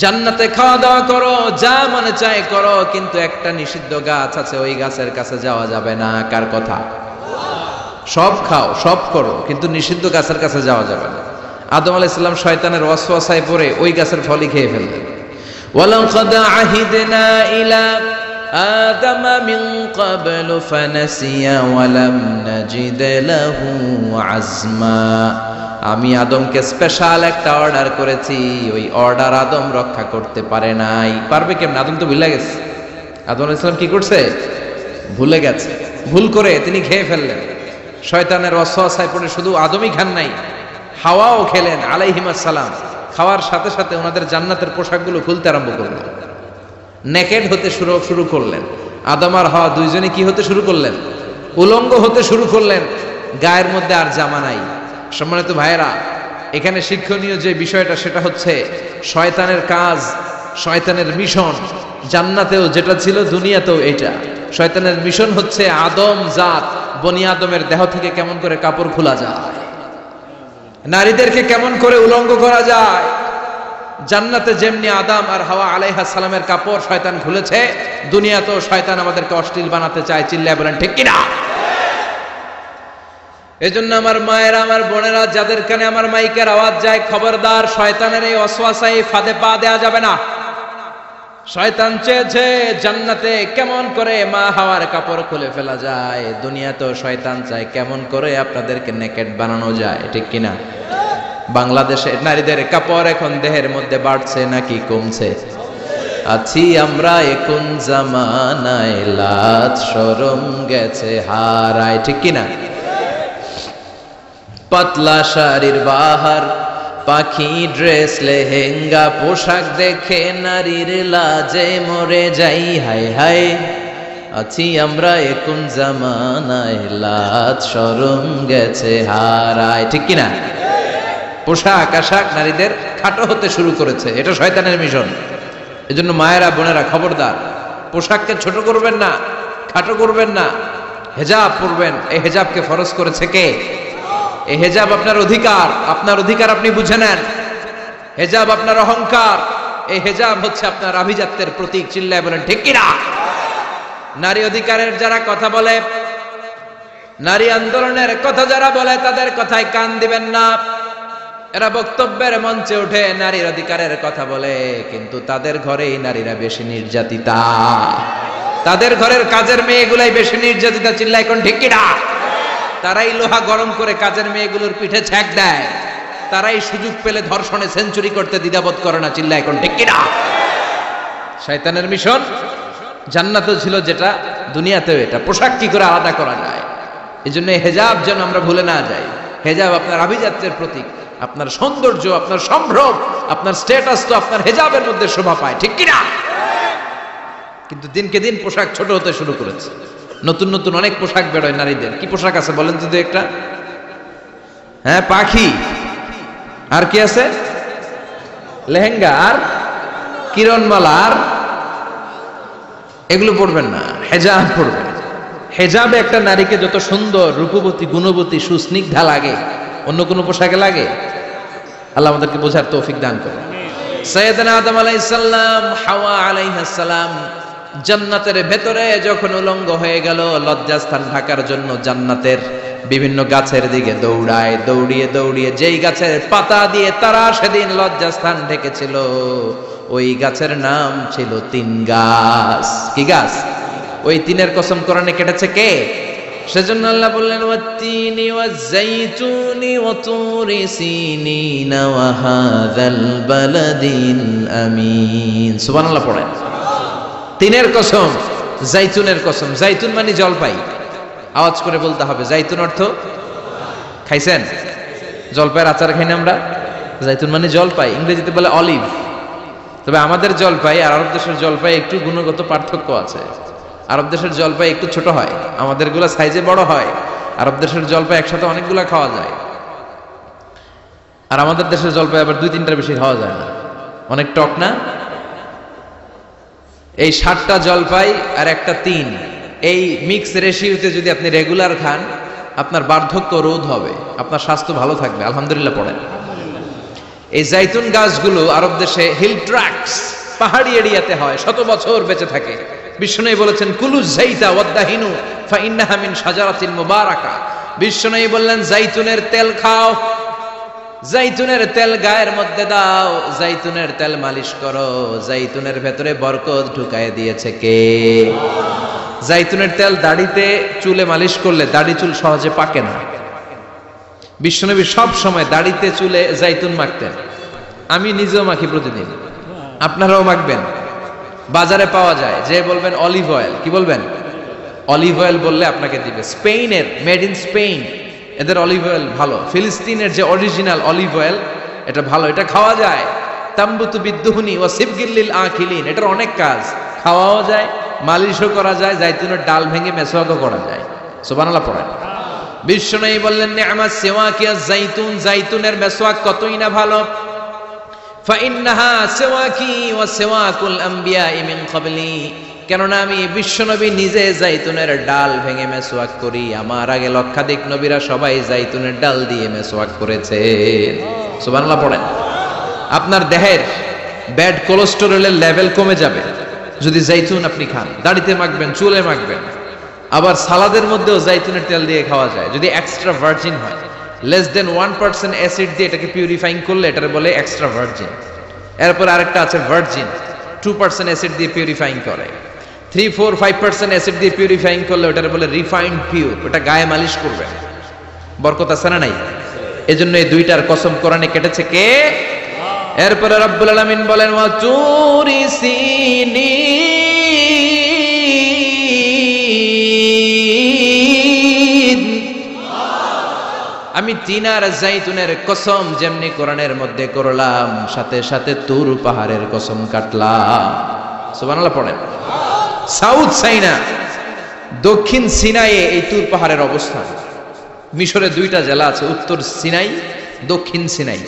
জান্নাতে খাওয়া দাওয়া করো, যা মনে চায় করো, কিন্তু একটা নিষিদ্ধ গাছ আছে, ওই গাছের কাছে যাওয়া যাবে না। কার কথা? সব খাও, সব করো, কিন্তু নিষিদ্ধ গাছের কাছে যাওয়া যাবে না। আদম আলাইহিস সালাম শয়তানের ওয়াসওয়াসায় পড়ে ওই গাছের ফলই খেয়ে ফেললেন। ওয়ালাকাদ আহিদনা ইলা আদম মিন ক্বাবলু ফানাসিয়া ওয়া লাম নাজিদ লাহু আজমা। আমি আদমকে স্পেশাল একটা অর্ডার করেছি, ওই অর্ডার আদম রক্ষা করতে পারে নাই। পারবে কেমন? আদম তো ভুলে গেছে। আদম আলাইহিস সালাম কি করছে? ভুলে গেছে। ভুল করে তিনি খেয়ে ফেললেন। শয়তানের ওয়াসওয়াসায় পড়ে শুধু আদমই খান নাই, হাওয়াও খেলেন আলাইহিমাস সালাম। খাওয়ার সাথে সাথে ওনাদের জান্নাতের পোশাকগুলো খুলতে আরম্ভ করলেন, নেকেড হতে শুরু করলেন। আদম আর হাওয়া দুইজনে কি হতে শুরু করলেন? উলঙ্গ হতে শুরু করলেন। গায়ের মধ্যে আর জামা নাই। সম্মানিত ভাইয়েরা, এখানে শিক্ষণীয় যে বিষয়টা সেটা হচ্ছে শয়তানের কাজ, শয়তানের মিশন জান্নাতেও যেটা ছিল দুনিয়াতেও এটা। শয়তানের মিশন হচ্ছে আদম জাত, বনি আদমের দেহ থেকে কেমন করে কাপড় খোলা যায়, নারীদেরকে কেমন করে উলঙ্গ করা যায়। জান্নাতে যেমনি আদম আর হাওয়া আলাইহিস সালামের কাপড় শয়তান খুলেছে, দুনিয়াতেও শয়তান আমাদেরকে অশ্লীল বানাতে চায়। চিল্লায় বলেন ঠিক কিনা? এজন্য আমার মায়েরা, আমার বোনেরা, যাদের কানে আমার মাইকের আওয়াজ যায়, খবরদার, শয়তানের এই ওয়াসওয়াসায় ফাঁদে পা দেয়া যাবে না। শয়তান চেয়েছে জান্নাতে কেমন করে মা হাওয়ার কাপড় খুলে ফেলা যায়, দুনিয়াতেও শয়তান চায় কেমন করে আপনাদেরকে নেকেড বানানো যায়। ঠিক কিনা? বাংলাদেশে নারীদের কাপড় এখন দেহের মধ্যে বাড়ছে নাকি কমছে? আছি আমরা এখন জামানায়, লাজ শরম গেছে হারায়। ঠিক কিনা? পাতলা শাড়ির বাহার, পাখি ড্রেস, লেহেঙ্গা পোশাক দেখে নারীর লাজে মরে যাই। হায় হায়, আছি আমরা এখন জামানায়, লাজ শরম গেছে হারায়। ঠিক কিনা? পোশাক আশাক নারীদের খাটো হতে শুরু করেছে। এটা শয়তানের মিশন। এজন্য মায়েরা, বোনেরা, খবরদার, পোশাককে ছোট করবেন না, খাটো করবেন না। হেজাব পরবেন। এই হেজাবকে ফরজ করেছে কে? এই হেজাব আপনার অধিকার। আপনার অধিকার আপনি বুঝে নেন। হেজাব আপনার অহংকার। এই হেজাব হচ্ছে আপনার আভিজাত্যের প্রতীক। চিল্লায় বলেন ঠিক কিনা? নারী অধিকারের যারা কথা বলে, নারী আন্দোলনের কথা যারা বলে, তাদের কথায় কান দিবেন না। এরা বক্তব্যের মঞ্চে উঠে নারীর অধিকারের কথা বলে, কিন্তু তাদের ঘরেই নারীরা বেশি নির্যাতিতা। তাদের ঘরের কাজের মেয়েগুলাই বেশি নির্যাতিতা। চিল্লায় কোন ঠিক কিনা? তারাই লোহা গরম করে কাজের মেয়েগুলোর পিঠে ছ্যাঁক দেয়। তারাই সুযোগ পেলে ধর্ষণে সেঞ্চুরি করতে দ্বিধাবোধ করে না। চিল্লায় কোন ঠিক কিনা? শয়তানের মিশন জান্নাতেও ছিল যেটা, দুনিয়াতেও এটা। পোশাক কি করে আলাদা করা যায়? এই জন্য হেজাব যেন আমরা ভুলে না যাই। হেজাব আপনার আভিজাত্যের প্রতীক, আপনার সৌন্দর্য, আপনার সম্ভ্রম, আপনার স্ট্যাটাস তো আপনার হেজাবের মধ্যে শোভা পায়। ঠিক কিনা? কিন্তু দিনকে দিন পোশাক ছোট হতে শুরু করেছে। নতুন নতুন অনেক পোশাক বেরোয় নারীদের। কি পোশাক আছে বলেন তো একটা? হ্যাঁ, পাখি। আর কি আছে? লেহেঙ্গা আর কিরণমালা। আর এগুলো পড়বেন না, হেজাব পড়বেন। হেজাবে একটা নারীকে যত সুন্দর, রূপবতী, গুণবতী, সুস্নিগ্ধা লাগে, অন্য কোনো পোশাকে লাগে? আল্লাহ আমাদেরকে বোঝার তৌফিক দান করে। সাইয়েদনা আদম আলাইহিস সালাম, হাওয়া আলাইহিস সালাম জান্নাতের ভেতরে যখন উলঙ্গ হয়ে গেল, লজ্জাস্থান ঢাকার জন্য জান্নাতের বিভিন্ন গাছের দিকে দৌড়ায়, দৌড়িয়ে দৌড়িয়ে যেই গাছের পাতা দিয়ে তারা সেদিন লজ্জাস্থান ঢেকেছিল, ওই গাছের নাম ছিল তিন গাছ। কি গাছ? ওই তিনের কসম কোরআনে কেটেছে কে? সেজন্য আল্লাহ বললেন ওয়াত্তিনি ওয়াজ-যাইতুনি ওয়া তুরি সিনিনা ওয়া হাযাল বালাদিল আমিন। সুবহানাল্লাহ পড়েন। তিনের কসম, জাইতুনের কসম। জাইতুন মানে জলপাই। আওয়াজ করে বলতে হবে, জাইতুন অর্থ খাইছেন? জলপাইয়ের আচার খাই না আমরা? জাইতুন মানে জলপাই, ইংরেজিতে বলে অলিভ। তবে আমাদের জলপাই আর আরব দেশের জলপাই একটু গুণগত পার্থক্য আছে। আরব দেশের জলপাই একটু ছোট হয়, আমাদের গুলা সাইজে বড় হয়। আরব দেশের জলপাই একসাথে অনেকগুলা খাওয়া যায়, আর আমাদের দেশের জলপাই আবার 2-3টার বেশি খাওয়া যায় না, অনেক টক না? এই 7টা জলপাই আর একটা তিন, এই মিক্স রেশিওতে যদি আপনি রেগুলার খান, আপনার বার্ধক্য রোধ হবে, আপনার স্বাস্থ্য ভালো থাকবে। আলহামদুলিল্লাহ পড়েন। এই জাইতুন গাছগুলো আরব দেশে হিল ট্রাক্স, পাহাড়ি এরিয়াতে হয়, 100 বছর বেঁচে থাকে। বিশ্বনবী বলেছেন কুলু যাইতা ওয়াদাহিনু ফাইন্নাহা মিন শাজারাতিন মুবারাকা। বিশ্বনবী বললেন জাইতুনের তেল খাও, জাইতুনের তেল গায়ের মধ্যে দাও, জাইতুনের তেল মালিশ করো, জাইতুনের ভেতরে বরকত ঢুকায় দিয়েছে কে? জাইতুনের তেল দাড়িতে চুলে মালিশ করলে দাড়ি চুল সহজে পাকে না। বিশ্বনবী সব সময় দাড়িতে চুলে জাইতুন মাখতেন। আমি নিজেও মাখি প্রতিদিন, আপনারাও মাখবেন। বাজারে পাওয়া যায়, যে বলবেন অলিভ অয়েল, কি বলবেন? অলিভ অয়েল বললে আপনাকে দিবে। স্পেনের, মেড ইন স্পেন, এদের অলিভ অয়েল ভালো। ফিলিস্তিনের যে অরিজিনাল অলিভ অয়েল, এটা ভালো, এটা খাওয়া যায়। তাম্বুতু বিদ্দুহুনি ওয়া সিবগিল্লিল আখিলিন, এটার অনেক কাজ, খাওয়াও যায়, মালিশও করা যায়, জাইতুনের ডাল ভেঙে মেসওয়াকও করা যায়। সুবহানাল্লাহ পড়েন। বিশ্বনবী বললেন নি'মাস সিওয়াকিয়া জাইতুন, জাইতুনের মেসওয়াক কতই না ভালো। ফাইন্নাহা সিওয়াকি ওয়া সিওয়াকুল আমবিয়াই মিন ক্বাবলি, কেননা আমি বিশ্বনবী নিজে জাইতুনের ডাল ভেঙে মেসওয়াক করি, আমার আগে লক্ষাধিক নবীরা সবাই জাইতুনের ডাল দিয়ে মেসওয়াক করেছে। সুবহানাল্লাহ পড়েন। আপনার দেহের ব্যাড কোলেস্টেরলের লেভেল কমে যাবে যদি জাইতুন আপনি খান। দাড়িতে মাখবেন, চুলে মাখবেন, আবার সালাদের মধ্যেও জাইতুনের তেল দিয়ে খাওয়া যায় যদি এক্সট্রা ভার্জিন হয়। লেস দেন 1% অ্যাসিড দিয়ে এটাকে পিউরিফাইং করলে এটাকে বলে এক্সট্রা ভার্জিন। এরপর আরেকটা আছে ভার্জিন, 2% অ্যাসিড দিয়ে পিউরিফাইং করে। 3-4-5% অ্যাসিড দিয়ে পিউরিফাইং করলে ওটাকে বলে রিফাইন্ড পিউর, ওটা গায়ে মালিশ করবেন। বরকত আছে না নাই? এজন্য এই দুইটার কসম কোরআনে কেটেছে কে? এরপরে রব্বুল আলামিন বলেন ওয়া তুরি সিনিন, আমি তিন আর জাইতুনের কসম যেমনি কোরআনের মধ্যে করলাম, সাথে সাথে তুর পাহাড়ের কসম কাটলাম। সুবহানাল্লাহ পড়েন। সাউথ সাইনা, দক্ষিণ সিনাইয়ে এই তুর পাহাড়ের অবস্থান। মিশরে 2টা জেলা আছে, উত্তর সিনাই, দক্ষিণ সিনাই।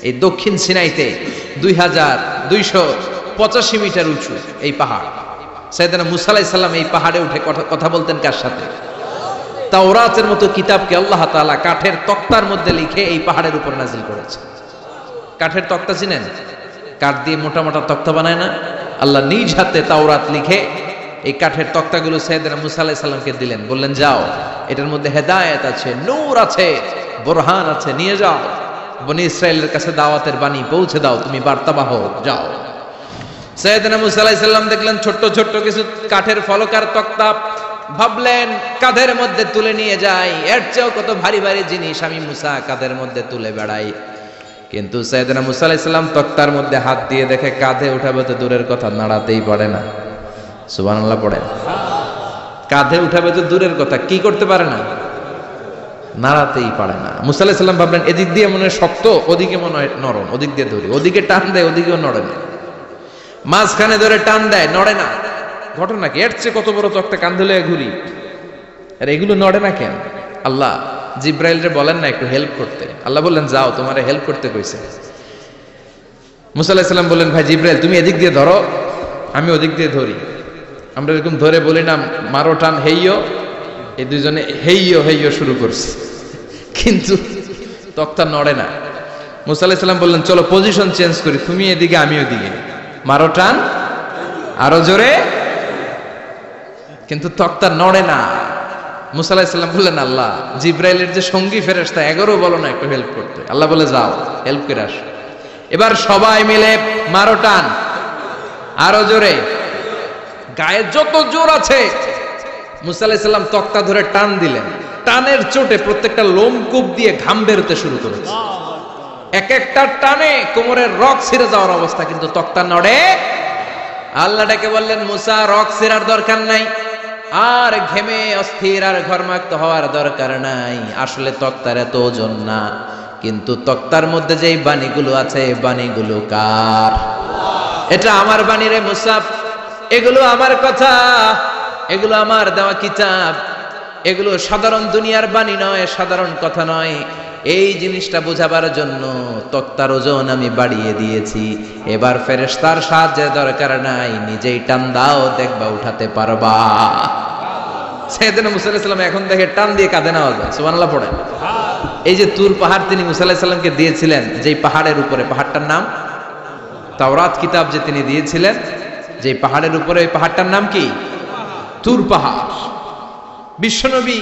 এই দক্ষিণ সিনাইতে 2285 মিটার উঁচু এই পাহাড়। সাইয়েদনা মুসা আলাইহিস সালাম এই পাহাড়ে উঠে কথা বলতেন কার সাথে? তাওরাতের মতো কিতাবকে আল্লাহ তাআলা কাঠের তক্তার মধ্যে লিখে এই পাহাড়ের উপর নাজিল করেছে। কাঠের তক্তা চিনেন? কাঠ দিয়ে মোটা মোটা তক্তা বানায় না? আল্লাহ নিজ হাতে তাওরাত লিখে এই কাঠের তক্তাগুলো সাইয়েদনা মুসা আলাইহিস সালামকে দিলেন, বললেন যাও, এটার মধ্যে হেদায়েত আছে, নূর আছে, বুরহান আছে, নিয়ে যাও, বনি ইসরায়েলের কাছে দাওয়াতের বাণী পৌঁছে দাও, তুমি বার্তাবাহ, যাও। সাইয়েদনা মুসা আলাইহিস সালাম দেখলেন ছোট্ট ছোট্ট কিছু কাঠের ফলকার তক্তা, ভাবলেন কাঁধের মধ্যে তুলে নিয়ে যাই, এর চেয়েও কত ভারী ভারী জিনিস আমি মুসা কাঁধের মধ্যে তুলে বেড়াই। কিন্তু সাইয়েদনা মুসা আলাইহিস সালাম তক্তার মধ্যে হাত দিয়ে দেখে কাঁধে উঠাবে তো দূরের কথা, নাড়াতেই পারে না। সুবহানাল্লাহ পড়েন। কাঁধে উঠাবে তো দূরের কথা, কি করতে পারে না? নাড়াতেই পারে না। মুসা আলাইহিস সালাম ভাবলেন এদিক দিয়ে মনে হয় শক্ত, ওদিকে মনে হয় নরম, ওদিক দিয়ে ধরি, ওদিকে টান দেয়, ওদিকেও নড়ে না, মাঝখানে ধরে টান দেয়, নড়ে না। ঘটনা কি? এর চেয়ে কত বড় তক্তা কাঁধে লয়ে ঘুরি, আর এগুলো নড়ে না কেন? আল্লাহ জিব্রাইলরে বলেন না একটু হেল্প করতে? আল্লাহ বললেন যাও, তোমারে হেল্প করতে কইছে। মুসা আলাইহিস সালাম বললেন ভাই জিব্রাইল তুমি এদিক দিয়ে ধরো, আমি ওদিক দিয়ে ধরি। আমরা এরকম ধরে বলি না মারো টান হেইয়ো, এই দুইজনে হেইয়ো হেইয়ো শুরু করছে, কিন্তু তক্তা নড়ে না। মুসা আলাইহিস সালাম বললেন চলো পজিশন চেঞ্জ করি, তুমি এদিকে আমি ওদিকে, মারো টান, আরো জোরে, কিন্তু তক্তা নড়ে না। মুসা আলাইহিস সালাম বললেন, আল্লাহ, জিব্রাইলের যে সঙ্গী ফেরেশতা 11 বলো না একটু হেল্প করতে। আল্লাহ বলে, যাও হেল্প করে আসো। এবার সবাই মিলে মারো টান, আরো জোরে, গায়ে যত জোর আছে। মুসা আলাইহিস সালাম তক্তা ধরে টান দিলেন, টানের চোটে প্রত্যেকটা লোমকূপ দিয়ে ঘাম বেরোতে শুরু করেছে। এক একটা টানে কোমরের রক ছিঁড়ে যাওয়ার অবস্থা, কিন্তু তক্তা নড়ে। আল্লাহ ডেকে বললেন, মুসা, রক ছিঁড়ার দরকার নাই, আর ঘেমে অস্থির আর ঘর্মাক্ত হওয়ার দরকার নাই। আসলে তক্তার এত ওজন না, কিন্তু তক্তার মধ্যে যেই বাণীগুলো আছে, বাণীগুলো কার? এটা আমার বাণী রে মুসা, এগুলো আমার কথা, এগুলো আমার দেওয়া কিতাব, এগুলো সাধারণ দুনিয়ার বাণী নয়, সাধারণ কথা নয়। এই জিনিসটা বোঝাবার জন্য তক্তার ওজন আমি বাড়িয়ে দিয়েছি। এবার ফেরেশতার সাহায্যের দরকার নাই, নিজেই টান দাও, দেখবা উঠাতে পারবা। সাইয়েদনা মুসা আলাইহিস সালাম এখন দেখে টান দিয়ে কাঁধে নেওয়া যায়। সুবহানাল্লাহ পড়েন। এই যে তুর পাহাড় তিনি মুসা আলাইহিস সালামকে দিয়েছিলেন, যেই পাহাড়ের উপরে, পাহাড়টার নাম তাওরাত কিতাব যে তিনি দিয়েছিলেন, যেই পাহাড়ের উপরে, ওই পাহাড়টার নাম কি? তুর পাহাড়। বিশ্বনবী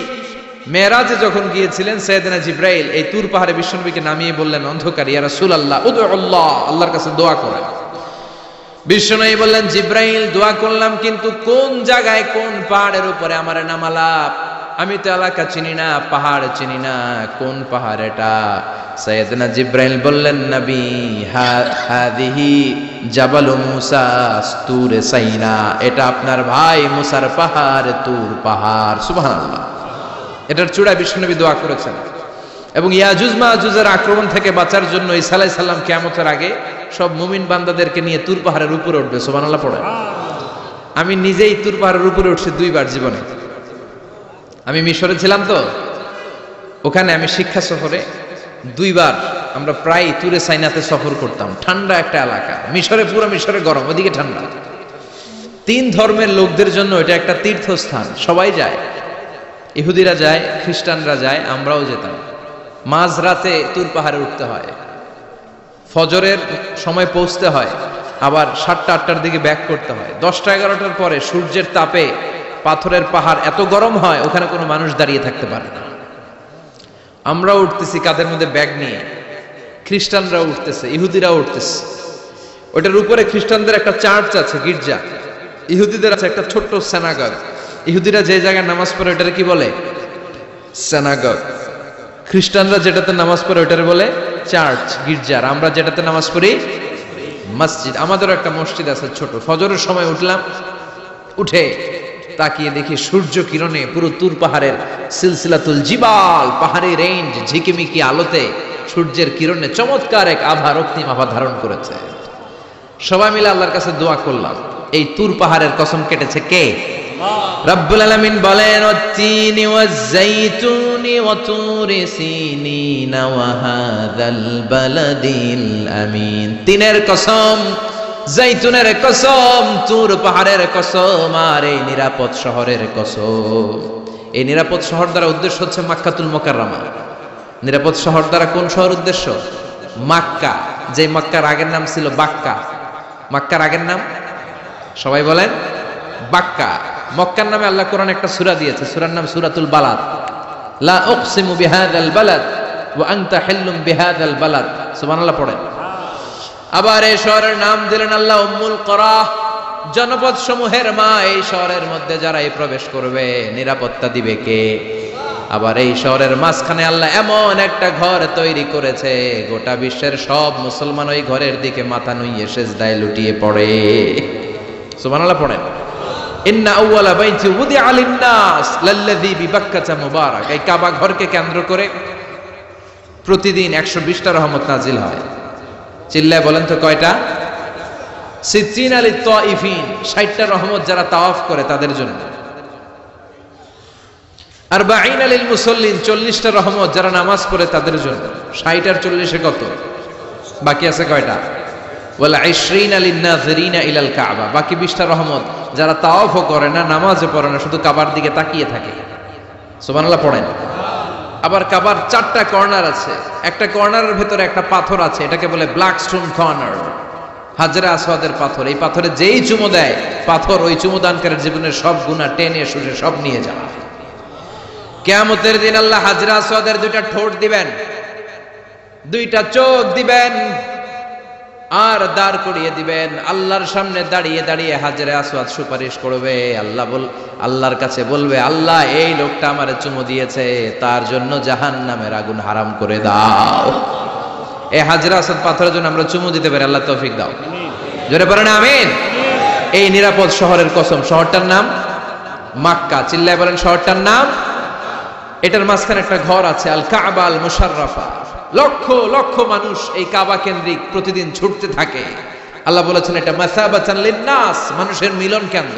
মেরাজে যখন গিয়েছিলেন, সাইয়েদনা জিব্রাইল এই তুর পাহাড়ে বিশ্বনবীকে নামিয়ে বললেন, অন্ধকার, ইয়া রাসূলুল্লাহ, উদউ আল্লাহ, আল্লাহর কাছে দোয়া করেন। বিশ্বনবী বললেন, জিব্রাইল, দোয়া করলাম, কিন্তু কোন জায়গায়, কোন পাহাড়ের উপরে আমারে নামালা? আমি তো এলাকা চিনি না, পাহাড় চিনি না, কোন পাহাড় এটা? সাইয়েদনা জিব্রাইল বললেন, নবী, হাদিহি জাবালু মুসা তুরে সাইনা, এটা আপনার ভাই মুসার পাহাড়, তুর পাহাড়। সুবহানাল্লাহ। এটার চূড়ায় বিশ্বনবী দোয়া করেছেন। এবং ইয়াজুজ মাজুজের আক্রমণ থেকে বাঁচার জন্য ঈসা আলাইহিস সালাম কিয়ামতের আগে সব মুমিন বান্দাদেরকে নিয়ে তুর পাহাড়ের উপরে উঠবে। সুবহানাল্লাহ পড়ে। আমি নিজেই তুর পাহাড়ের উপরে উঠছি 2 বার জীবনে। আমি মিশরে ছিলাম, তো ওখানে আমি শিক্ষা সফরে 2 বার আমরা প্রায় তুরে সাইনাতে সফর করতাম। ঠান্ডা একটা এলাকা, মিশরে, পুরো মিশরে গরম, ওদিকে ঠান্ডা। 3 ধর্মের লোকদের জন্য এটা একটা তীর্থস্থান, সবাই যায়। ইহুদিরা যায়, খ্রিস্টানরা যায়, আমরাও যেতাম। মাঝরাতে তুর পাহাড়ে উঠতে হয়, ফজরের সময় পৌঁছতে হয়, আবার 7টা-8টার দিকে ব্যাক করতে হয়। 10টা-11টার পরে সূর্যের তাপে পাথরের পাহাড় এত গরম হয়, ওখানে কোনো মানুষ দাঁড়িয়ে থাকতে পারে না। আমরা উঠতেছি কাঁধের মধ্যে ব্যাগ নিয়ে, খ্রিস্টানরাও উঠতেছে, ইহুদিরাও উঠতেছে। ওটার উপরে খ্রিস্টানদের একটা চার্চ আছে, গির্জা। ইহুদিদের আছে একটা ছোট্ট সিনাগগ। ইহুদিরা যে জায়গায় নামাজ পড়ে ওটারে কি বলে? সিনাগগ। খ্রিস্টানরা যেটাতে নামাজ পড়ে ওটারে বলে চার্চ, গির্জা। আমরা যেটাতে নামাজ পড়ি মসজিদ। আমাদেরও একটা মসজিদ আছে ছোট। ফজরের সময় উঠলাম, উঠে তাকিয়ে দেখি সূর্য কিরণে পুরো তুর পাহাড়ের সিলসিলাতুল জিবাল, পাহাড়ি রেঞ্জ ঝিকিমিকি আলোতে সূর্যের কিরণে চমৎকার এক আভা, রক্তিম আভা ধারণ করেছে। সবাই মিলে আল্লাহর কাছে দোয়া করলাম। এই তুর পাহাড়ের কসম কেটেছে কে? রব্বুল আলামিন বলেন, ওয়াত-তিনি ওয়াজ-যাইতুনি ওয়া তুরি সিনিনা ওয়া হাযাল বালাদিল আমিন। তিনের কসম, জাইতুনের কসম, তুর পাহাড়ের কসম, আর এই নিরাপদ শহরের কসম। এই নিরাপদ শহর দ্বারা উদ্দেশ্য হচ্ছে মক্কাতুল মুকাররমা। নিরাপদ শহর দ্বারা কোন শহর উদ্দেশ্য? মক্কা। যে মক্কার আগের নাম ছিল বাক্কা। মক্কার আগের নাম সবাই বলেন বাক্কা। মক্কার নামে আল্লাহ কোরআন একটা সূরা দিয়েছে, সূরার নাম সূরাতুল বালাদ। লা উকসিমু বিহাযাল বালাদ ওয়া আনতা হিল্লুম বিহাযাল বালাদ। সুবহানাল্লাহ পড়েন। আবার এই শহরের নাম দিলেন আল্লাহ উম্মুল কুরা, জনপদ সমূহের মা। এই শহরের মধ্যে যারাই প্রবেশ করবে নিরাপত্তা দিবে কে? আবার এই শহরের মাঝখানে আল্লাহ এমন একটা ঘর তৈরি করেছে, গোটা বিশ্বের সব মুসলমান ওই ঘরের দিকে মাথা নুইয়ে সিজদায় লুটিয়ে পড়ে। সুবহানাল্লাহ পড়েন। ইন্না আউওয়ালা বাইতি উদিআ লিন-নাস লাল্লাযী বিবাক্কাতা মুবারাক। এই কাবা ঘরকে কেন্দ্র করে প্রতিদিন 120টা রহমত নাজিল হয়। চিল্লায় বলেন তো কয়টা? 60 লিত-তাইফিন, 60টা রহমত যারা তাওয়াফ করে তাদের জন্য। 40 লিল মুসাল্লিন, 40টা রহমত যারা নামাজ পড়ে তাদের জন্য। 60 আর 40 কত? বাকি আছে কয়টা? ওয়ালা 20 লিন-নাযিরিনা ইলাল কাবা, বাকি 20টা রহমত যারা তাওয়াফও করে না, নামাজও পড়ে না, শুধু কাবার দিকে তাকিয়ে থাকে। সুবহানাল্লাহ পড়েন। আবার কাবার 4টা কর্নার আছে, একটা কর্নারের ভেতরে একটা পাথর আছে, এটাকে বলে ব্ল্যাক স্টোন কর্নার। হাজরে আসওয়াদের পাথর, এই পাথরে যেই চুমো দেয় পাথর ওই চুমো দানকারীর জীবনের সব গুনাহ টেনে শুষে সব নিয়ে যাবে। কিয়ামতের দিন আল্লাহ হাজরে আসওয়াদের দুইটা ঠোঁট দিবেন, দুইটা চোখ দিবেন, আর দাঁড় করিয়ে দিবেন। আল্লাহর সামনে দাঁড়িয়ে দাঁড়িয়ে হাজরে আসওয়াদ সুপারিশ করবে। আল্লাহর কাছে বলবে, আল্লাহ এই লোকটা আমারে চুমো দিয়েছে, তার জন্য জাহান্নামের আগুন হারাম করে দাও। এই হাজরে আসওয়াদ পাথরের জন্য আমরা চুমো দিতে পারি, আল্লাহ তৌফিক দাও। জোরে বলেন আমিন। এই নিরাপদ শহরের কসম, শহরটার নাম মক্কা। চিল্লায় বলেন শহরটার নাম। এটার মাঝখানে একটা ঘর আছে, আল কাবা আল মুশাররাফা। লক্ষ লক্ষ মানুষ এই কাবা কেন্দ্রিক প্রতিদিন ছুটতে থাকে। আল্লাহ বলেছেন এটা মাসাবাতান লিন্নাস, মানুষের মিলন কেন্দ্র।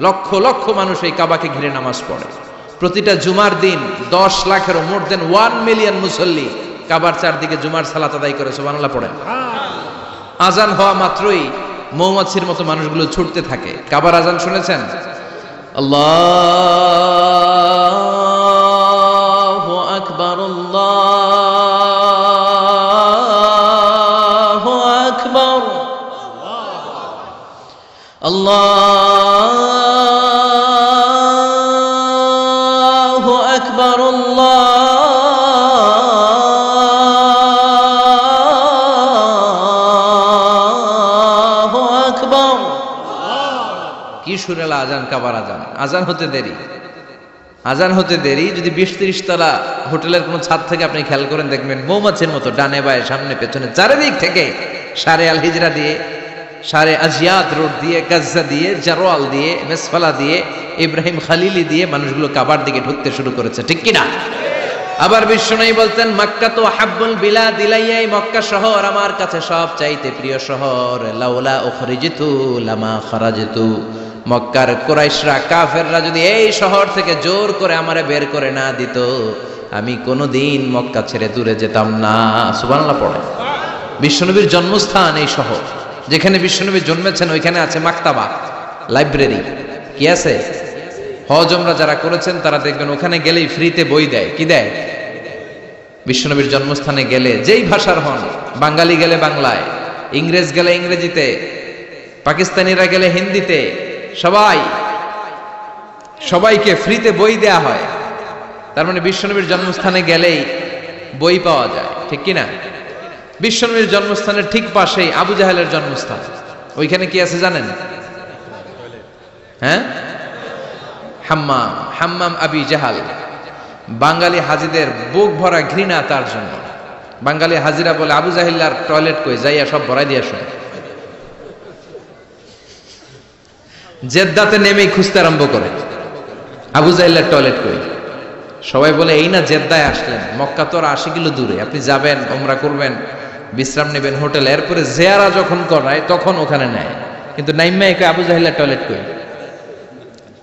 লক্ষ লক্ষ মানুষ এই কাবাকে ঘিরে নামাজ পড়ে। প্রতিটা জুমার দিন 10 লাখেরও মোর দেন 1 মিলিয়ন মুসল্লি কাবার চারদিকে জুমার সালাত আদায় করে সুবহানাল্লাহ পড়েন। আজান হওয়া মাত্রই মৌমাছির মতো মানুষগুলো ছুটতে থাকে। কাবার আজান শুনেছেন? আল্লাহু আকবার, আল্লাহু আকবার, আল্লাহু আকবার, আল্লাহু আকবার। কি সুরেলা আজান, কাবার আজান। আজান হতে দেরি, আজান হতে দেরি। যদি 20-30 তলা হোটেলের কোনো ছাদ থেকে আপনি খেয়াল করেন, দেখবেন মৌমাছির মতো ডানে বায়ে সামনে পেছনে চারিদিক থেকে সারে আল হিজরা দিয়ে, সারে আজিয়াদ রোড দিয়ে, গাজ্জা দিয়ে, জারোয়াল দিয়ে, মেসফালা দিয়ে, ইব্রাহিম খালিলি দিয়ে মানুষগুলো কাবার দিকে ঢুকতে শুরু করেছে, ঠিক কিনা? আবার বিশ্বনবী বলতেন, মক্কা তো হাব্বুল বিলাদ ইলাইয়া, মক্কা শহর আমার কাছে সব চাইতে প্রিয় শহর। লাউলা উখরিজিতু লামা খারাজতু, মক্কার কুরাইশরা কাফেররা যদি এই শহর থেকে জোর করে আমারে বের করে না দিত, আমি কোনোদিন মক্কা ছেড়ে দূরে যেতাম না। সুবহানাল্লাহ পড়ে। বিশ্বনবীর জন্মস্থান এই শহর, যেখানে বিশ্বনবী জন্মেছেন ওইখানে আছে মাকতাবা, লাইব্রেরি। কি আছে? হজ ওমরা যারা করেছেন তারা দেখবেন ওখানে গেলেই ফ্রিতে বই দেয়। কি দেয়? বিশ্বনবীর জন্মস্থানে গেলে যেই ভাষার হন, বাঙালি গেলে বাংলায়, ইংরেজ গেলে ইংরেজিতে, পাকিস্তানিরা গেলে হিন্দিতে, সবাইকে ফ্রিতে বই দেয়া হয়। তার মানে বিশ্বনবীর জন্মস্থানে গেলেই বই পাওয়া যায়, ঠিক কিনা? বিশ্বনবীর জন্মস্থানের ঠিক পাশেই আবু জাহেলের জন্মস্থান। ওইখানে কি আছে জানেন? হ্যাঁ, হাম্মাম, হাম্মাম আবি জাহাল। বাঙালি হাজিদের বুক ভরা ঘৃণা তার জন্য। বাঙালি হাজিরা বলে, আবু জাহিল্লার টয়লেট কই, যাইয়া সব ভরাই দিয়ে আসুন। জেদ্দাতে নেমেই খুঁজতে আরম্ভ করে, আবু জাহিল্লার টয়লেট কই। সবাই বলে, এই না জেদ্দায় আসলেন, মক্কা তো আর 80 কিলো দূরে, আপনি যাবেন, ওমরা করবেন, বিশ্রাম নেবেন হোটেলে, এরপরে জিয়ারা যখন করায় তখন ওখানে নেয়। কিন্তু নাইম্মা একে আবু জাহিল্লার টয়লেট কই।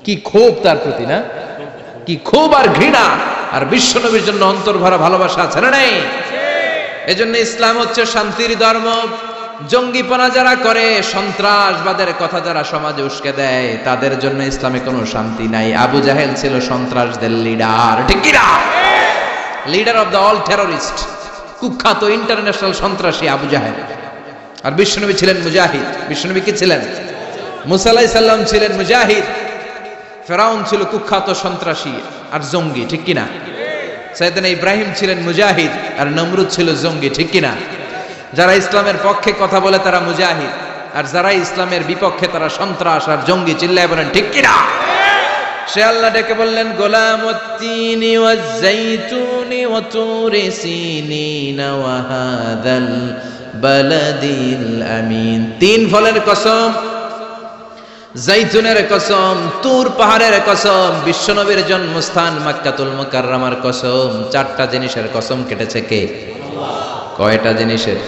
কি ক্ষোভ তার প্রতি, না? কি ক্ষোভ আর ঘৃণা। আর বিশ্বনবীর জন্য অন্তর ভরা ভালোবাসা আছে না নাই? এজন্য ইসলাম হচ্ছে শান্তির ধর্ম। জঙ্গিপনা যারা করে, সন্ত্রাসবাদের কথা যারা সমাজে উস্কে দেয়, তাদের জন্য ইসলামে কোনো শান্তি নাই। আবু জাহেল ছিল সন্ত্রাসদের লিডার, ঠিক কি না? Leader of the all terrorist, কুখ্যাত ইন্টারন্যাশনাল সন্ত্রাসী আবু জাহেল। আর বিশ্বনবী ছিলেন মুজাহিদ। বিশ্বনবী কি ছিলেন? মুসা আলাইহিস সালাম ছিলেন মুজাহিদ। ফেরাউন ছিল কুখ্যাত সন্ত্রাসী আর জঙ্গি, ঠিক কিনা? সাইয়েদনা ইব্রাহিম ছিলেন মুজাহিদ আর নমরুদ ছিল জঙ্গি, ঠিক কিনা? যারা ইসলামের পক্ষে কথা বলে তারা মুজাহিদ, আর যারা ইসলামের বিপক্ষে তারা সন্ত্রাস আর জঙ্গি। চিল্লায় বলেন ঠিক কিনা? সে আল্লাহ ডেকে বললেন, গোলামুত্তিনি ওয়াজ-যাইতুনি ওয়া তুরি সিনিন ওয়া হাযাল বালাদিল আমিন। 3 ফলের কসম, জাইতুনের কসম, তুর পাহাড়ের কসম, বিশ্বনবীর জন্মস্থান মক্কাতুল মুকাররমার কসম। 4টা জিনিসের কসম কেটেছে কে? কয়টা জিনিসের?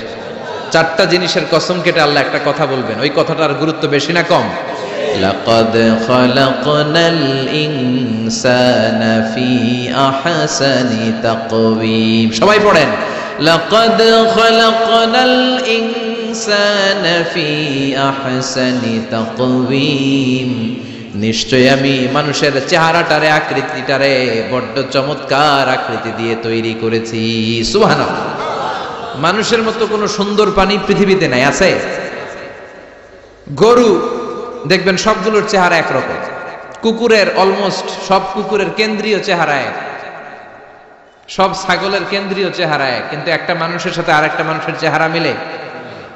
4টা জিনিসের কসম কেটে আল্লাহ একটা কথা বলবেন। ওই কথাটার গুরুত্ব বেশি না কম? লাকাদ খালাকনাল ইনসানা ফি আহসানি তাকওয়িম। সবাই পড়েন, লাকাদ খালাকনাল ইনসানা ফি আহসানি তাকওয়িম। নিশ্চয় আমি মানুষের চেহারাটারে, আকৃতিটারে বড্ড চমৎকার আকৃতি দিয়ে তৈরি করেছি। সুবহানাল্লাহ। মানুষের মতো কোনো সুন্দর প্রাণী পৃথিবীতে নাই, আছে? গরু দেখবেন সবগুলোর চেহারা একরকম, কুকুরের অলমোস্ট সব কুকুরের কেন্দ্রীয় চেহারা এক, সব ছাগলের কেন্দ্রীয় চেহারা এক, কিন্তু একটা মানুষের সাথে আরেকটা মানুষের চেহারা মিলে?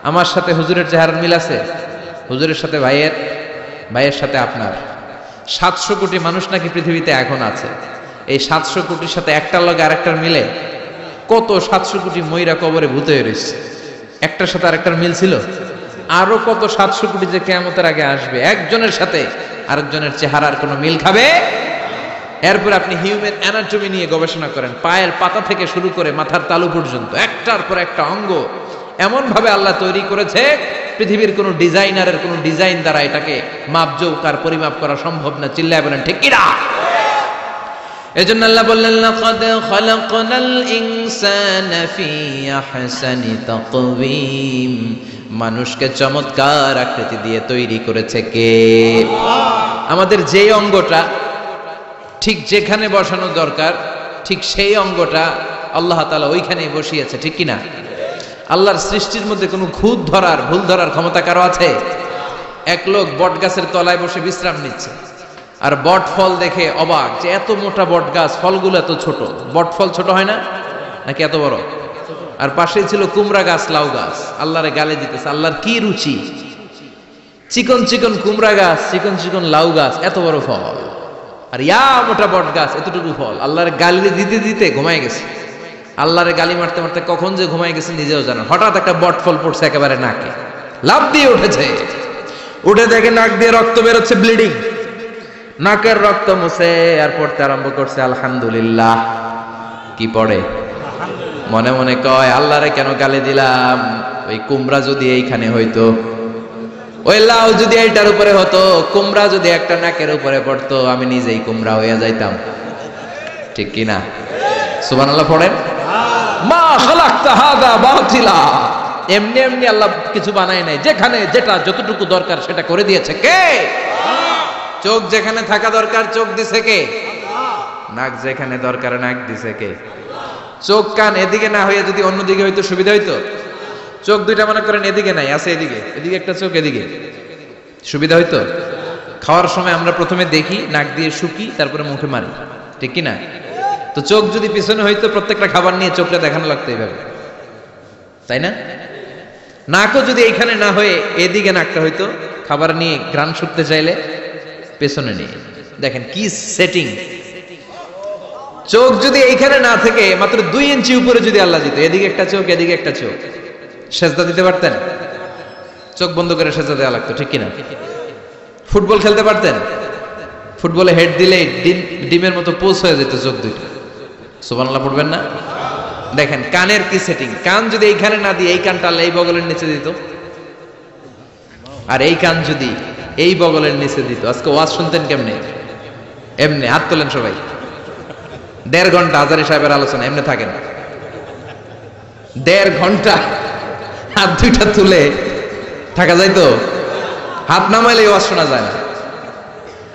আমার সাথে হুজুরের চেহারার মিল আছে, হুজুরের সাথে ভাইয়ের, ভাইয়ের সাথে আপনার। 700 কোটি মানুষ নাকি পৃথিবীতে এখন আছে, এই 700 কোটির সাথে একটার লগে আরেকটার মিলে? কত 700 কোটি ময়রা কবরে ভূত হয়ে রয়েছে, একটার সাথে আরেকটার মিল ছিল? আরো কত 700 কোটি যে কিয়ামতের আগে আসবে, একজনের সাথে আরেকজনের চেহারার কোনো মিল খাবে? এরপর আপনি হিউম্যান অ্যানাটমি নিয়ে গবেষণা করেন, পায়ের পাতা থেকে শুরু করে মাথার তালু পর্যন্ত একটার পর একটা অঙ্গ এমন ভাবে আল্লাহ তৈরি করেছে, পৃথিবীর কোন ডিজাইনারের কোন ডিজাইন দ্বারা এটাকে মাপজোক আর পরিমাপ করা সম্ভব না। চিল্লায় বলেন ঠিক কি না? এজন্য আল্লাহ বললেন, লাকাদ খালাকনাল ইনসানা ফি আহসানি তাকওয়িম, মানুষকে চমৎকার আকৃতি দিয়ে তৈরি করেছে কে? আমাদের যেই অঙ্গটা ঠিক যেখানে বসানো দরকার, ঠিক সেই অঙ্গটা আল্লাহ তাআলা ওইখানেই বসিয়েছে, ঠিক কি না? আল্লাহর সৃষ্টির মধ্যে কোনো খুঁত ধরার, ভুল ধরার ক্ষমতা কারো আছে? এক লোক বট গাছের তলায় বসে বিশ্রাম নিচ্ছে, আর বট ফল দেখে অবাক যে এত মোটা বট গাছ, ফলগুলো এত ছোট। বট ফল ছোট হয় না নাকি এত বড়? আর পাশেই ছিল কুমড়া গাছ, লাউ গাছ। আল্লাহরে গালে দিতেছে, আল্লাহর কি রুচি! চিকন চিকন কুমড়া গাছ, চিকন চিকন লাউ গাছ, এত বড় ফল, আর ইয়া মোটা বট গাছ, এতটুকু ফল। আল্লাহরে গালি দিতে দিতে ঘুমায় গেছে। আল্লাহরে গালি মারতে মারতে কখন যে ঘুমায় গেছে নিজেও জানেন। হঠাৎ একটা বট ফল পড়ছে একেবারে নাকে, লাফ দিয়ে উঠেছে, উঠে দেখে নাক দিয়ে রক্ত বেরোচ্ছে, ব্লিডিং। নাকের রক্ত মুছে আর পড়তে আরম্ভ করছে আলহামদুলিল্লাহ। কি পড়ে? মনে মনে কয়, আল্লাহরে কেন গালি দিলাম? ওই কুমড়া যদি এইখানে হইতো, ওই লাউ যদি এইটার উপরে হতো, কুমড়া যদি একটা নাকের উপরে পড়তো, আমি নিজেই কুমড়া হয়ে যাইতাম, ঠিক কি না? সুবহানাল্লাহ পড়েন। মা খালাকতা হাযা বাতিলা, এমনি এমনি আল্লাহ কিছু বানায় নাই, যেখানে যেটা যতটুকু দরকার সেটা করে দিয়েছে কে? চোখ যেখানে থাকা দরকার চোখ দিছে কে? নাক যেখানে দরকার নাক দিছে কে? চোখ কান এদিকে না হয়ে যদি অন্যদিকে হইতো সুবিধা হইতো? চোখ দুইটা মনে করেন এদিকে নাই, আছে এদিকে, এদিকে একটা চোখ, এদিকে, সুবিধা হইতো? খাওয়ার সময় আমরা প্রথমে দেখি, নাক দিয়ে শুকি, তারপরে মুখে মারি, ঠিক কি না? তো চোখ যদি পিছনে হইতো, প্রত্যেকটা খাবার নিয়ে চোখটা দেখানো লাগতো এইভাবে, তাই না? নাকও যদি এইখানে না হয়ে এদিকে নাকটা হইতো, খাবার নিয়ে ঘ্রাণ শুকতে চাইলে পেছনে নিয়ে। দেখেন কি সেটিং! চোখ যদি এইখানে না থেকে মাত্র 2 ইঞ্চি উপরে যদি আল্লাহ দিত, এদিকে একটা চোখ এদিকে একটা চোখ, সেজদা দিতে পারতেন? চোখ বন্ধ করে সেজদা দেওয়া লাগতো, ঠিক কিনা? ফুটবল খেলতে পারতেন? ফুটবলে হেড দিলে ডিমের মতো পোষ হয়ে যেত চোখ দুইটা। সুবহানাল্লাহ পড়বেন না? দেখেন কানের কি সেটিং! কান যদি এইখানে না দিয়ে এই কানটা আল্লাহ এই বগলের নিচে দিত, আর এই কান যদি এই বগলের নিচে দিত, আজকে ওয়াজ শুনতেন কেমনে? এমনি। হাত তোলেন সবাই। 1.5 ঘন্টা হাজারী সাহেবের আলোচনা এমনি থাকে না। 1.5 ঘন্টা হাত দুইটা তুলে থাকা যায় তো? হাত নামাইলে ওয়াজ শোনা যায় না,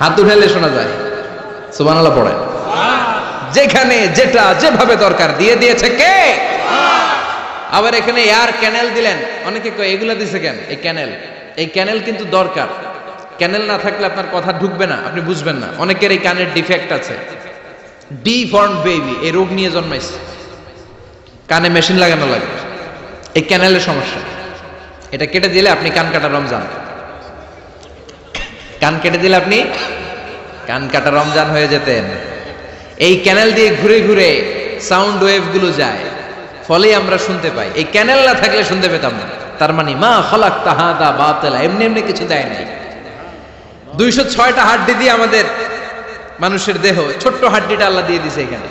হাত উঠাইলে শোনা যায়। সুবহানাল্লাহ পড়ে। যেখানে যেটা যেভাবে দরকার দিয়ে দিয়েছে কে? আবার এখানে এয়ার ক্যানেল দিলেন। অনেকে কয় এগুলা দিছে কেন? এই ক্যানেল কিন্তু দরকার। ক্যানেল না থাকলে আপনার কথা ঢুকবে না, আপনি বুঝবেন না। অনেকের এই কানের ডিফেক্ট আছে, ডিফর্ম বেবি, এই রোগ নিয়ে জন্মাইছে, কানে মেশিন লাগানো লাগে, এই ক্যানেলের সমস্যা। এটা কেটে দিলে আপনি কান কাটা রমজান, কান কেটে দিলে আপনি কান কাটা রমজান হয়ে যেতেন। এই ক্যানেল দিয়ে ঘুরে ঘুরে সাউন্ড ওয়েভ গুলো যায়, ফলে আমরা শুনতে পাই। এই ক্যানেল না থাকলে শুনতে পেতাম না। তার মানে মা খালাকতা হাযা বাতিলা, এমনি এমনি কিছু দেয় নাই। 206টা হাড্ডি দিয়ে আমাদের মানুষের দেহ, ছোট্ট হাড্ডিটা আল্লাহ দিয়ে দিছে এখানে।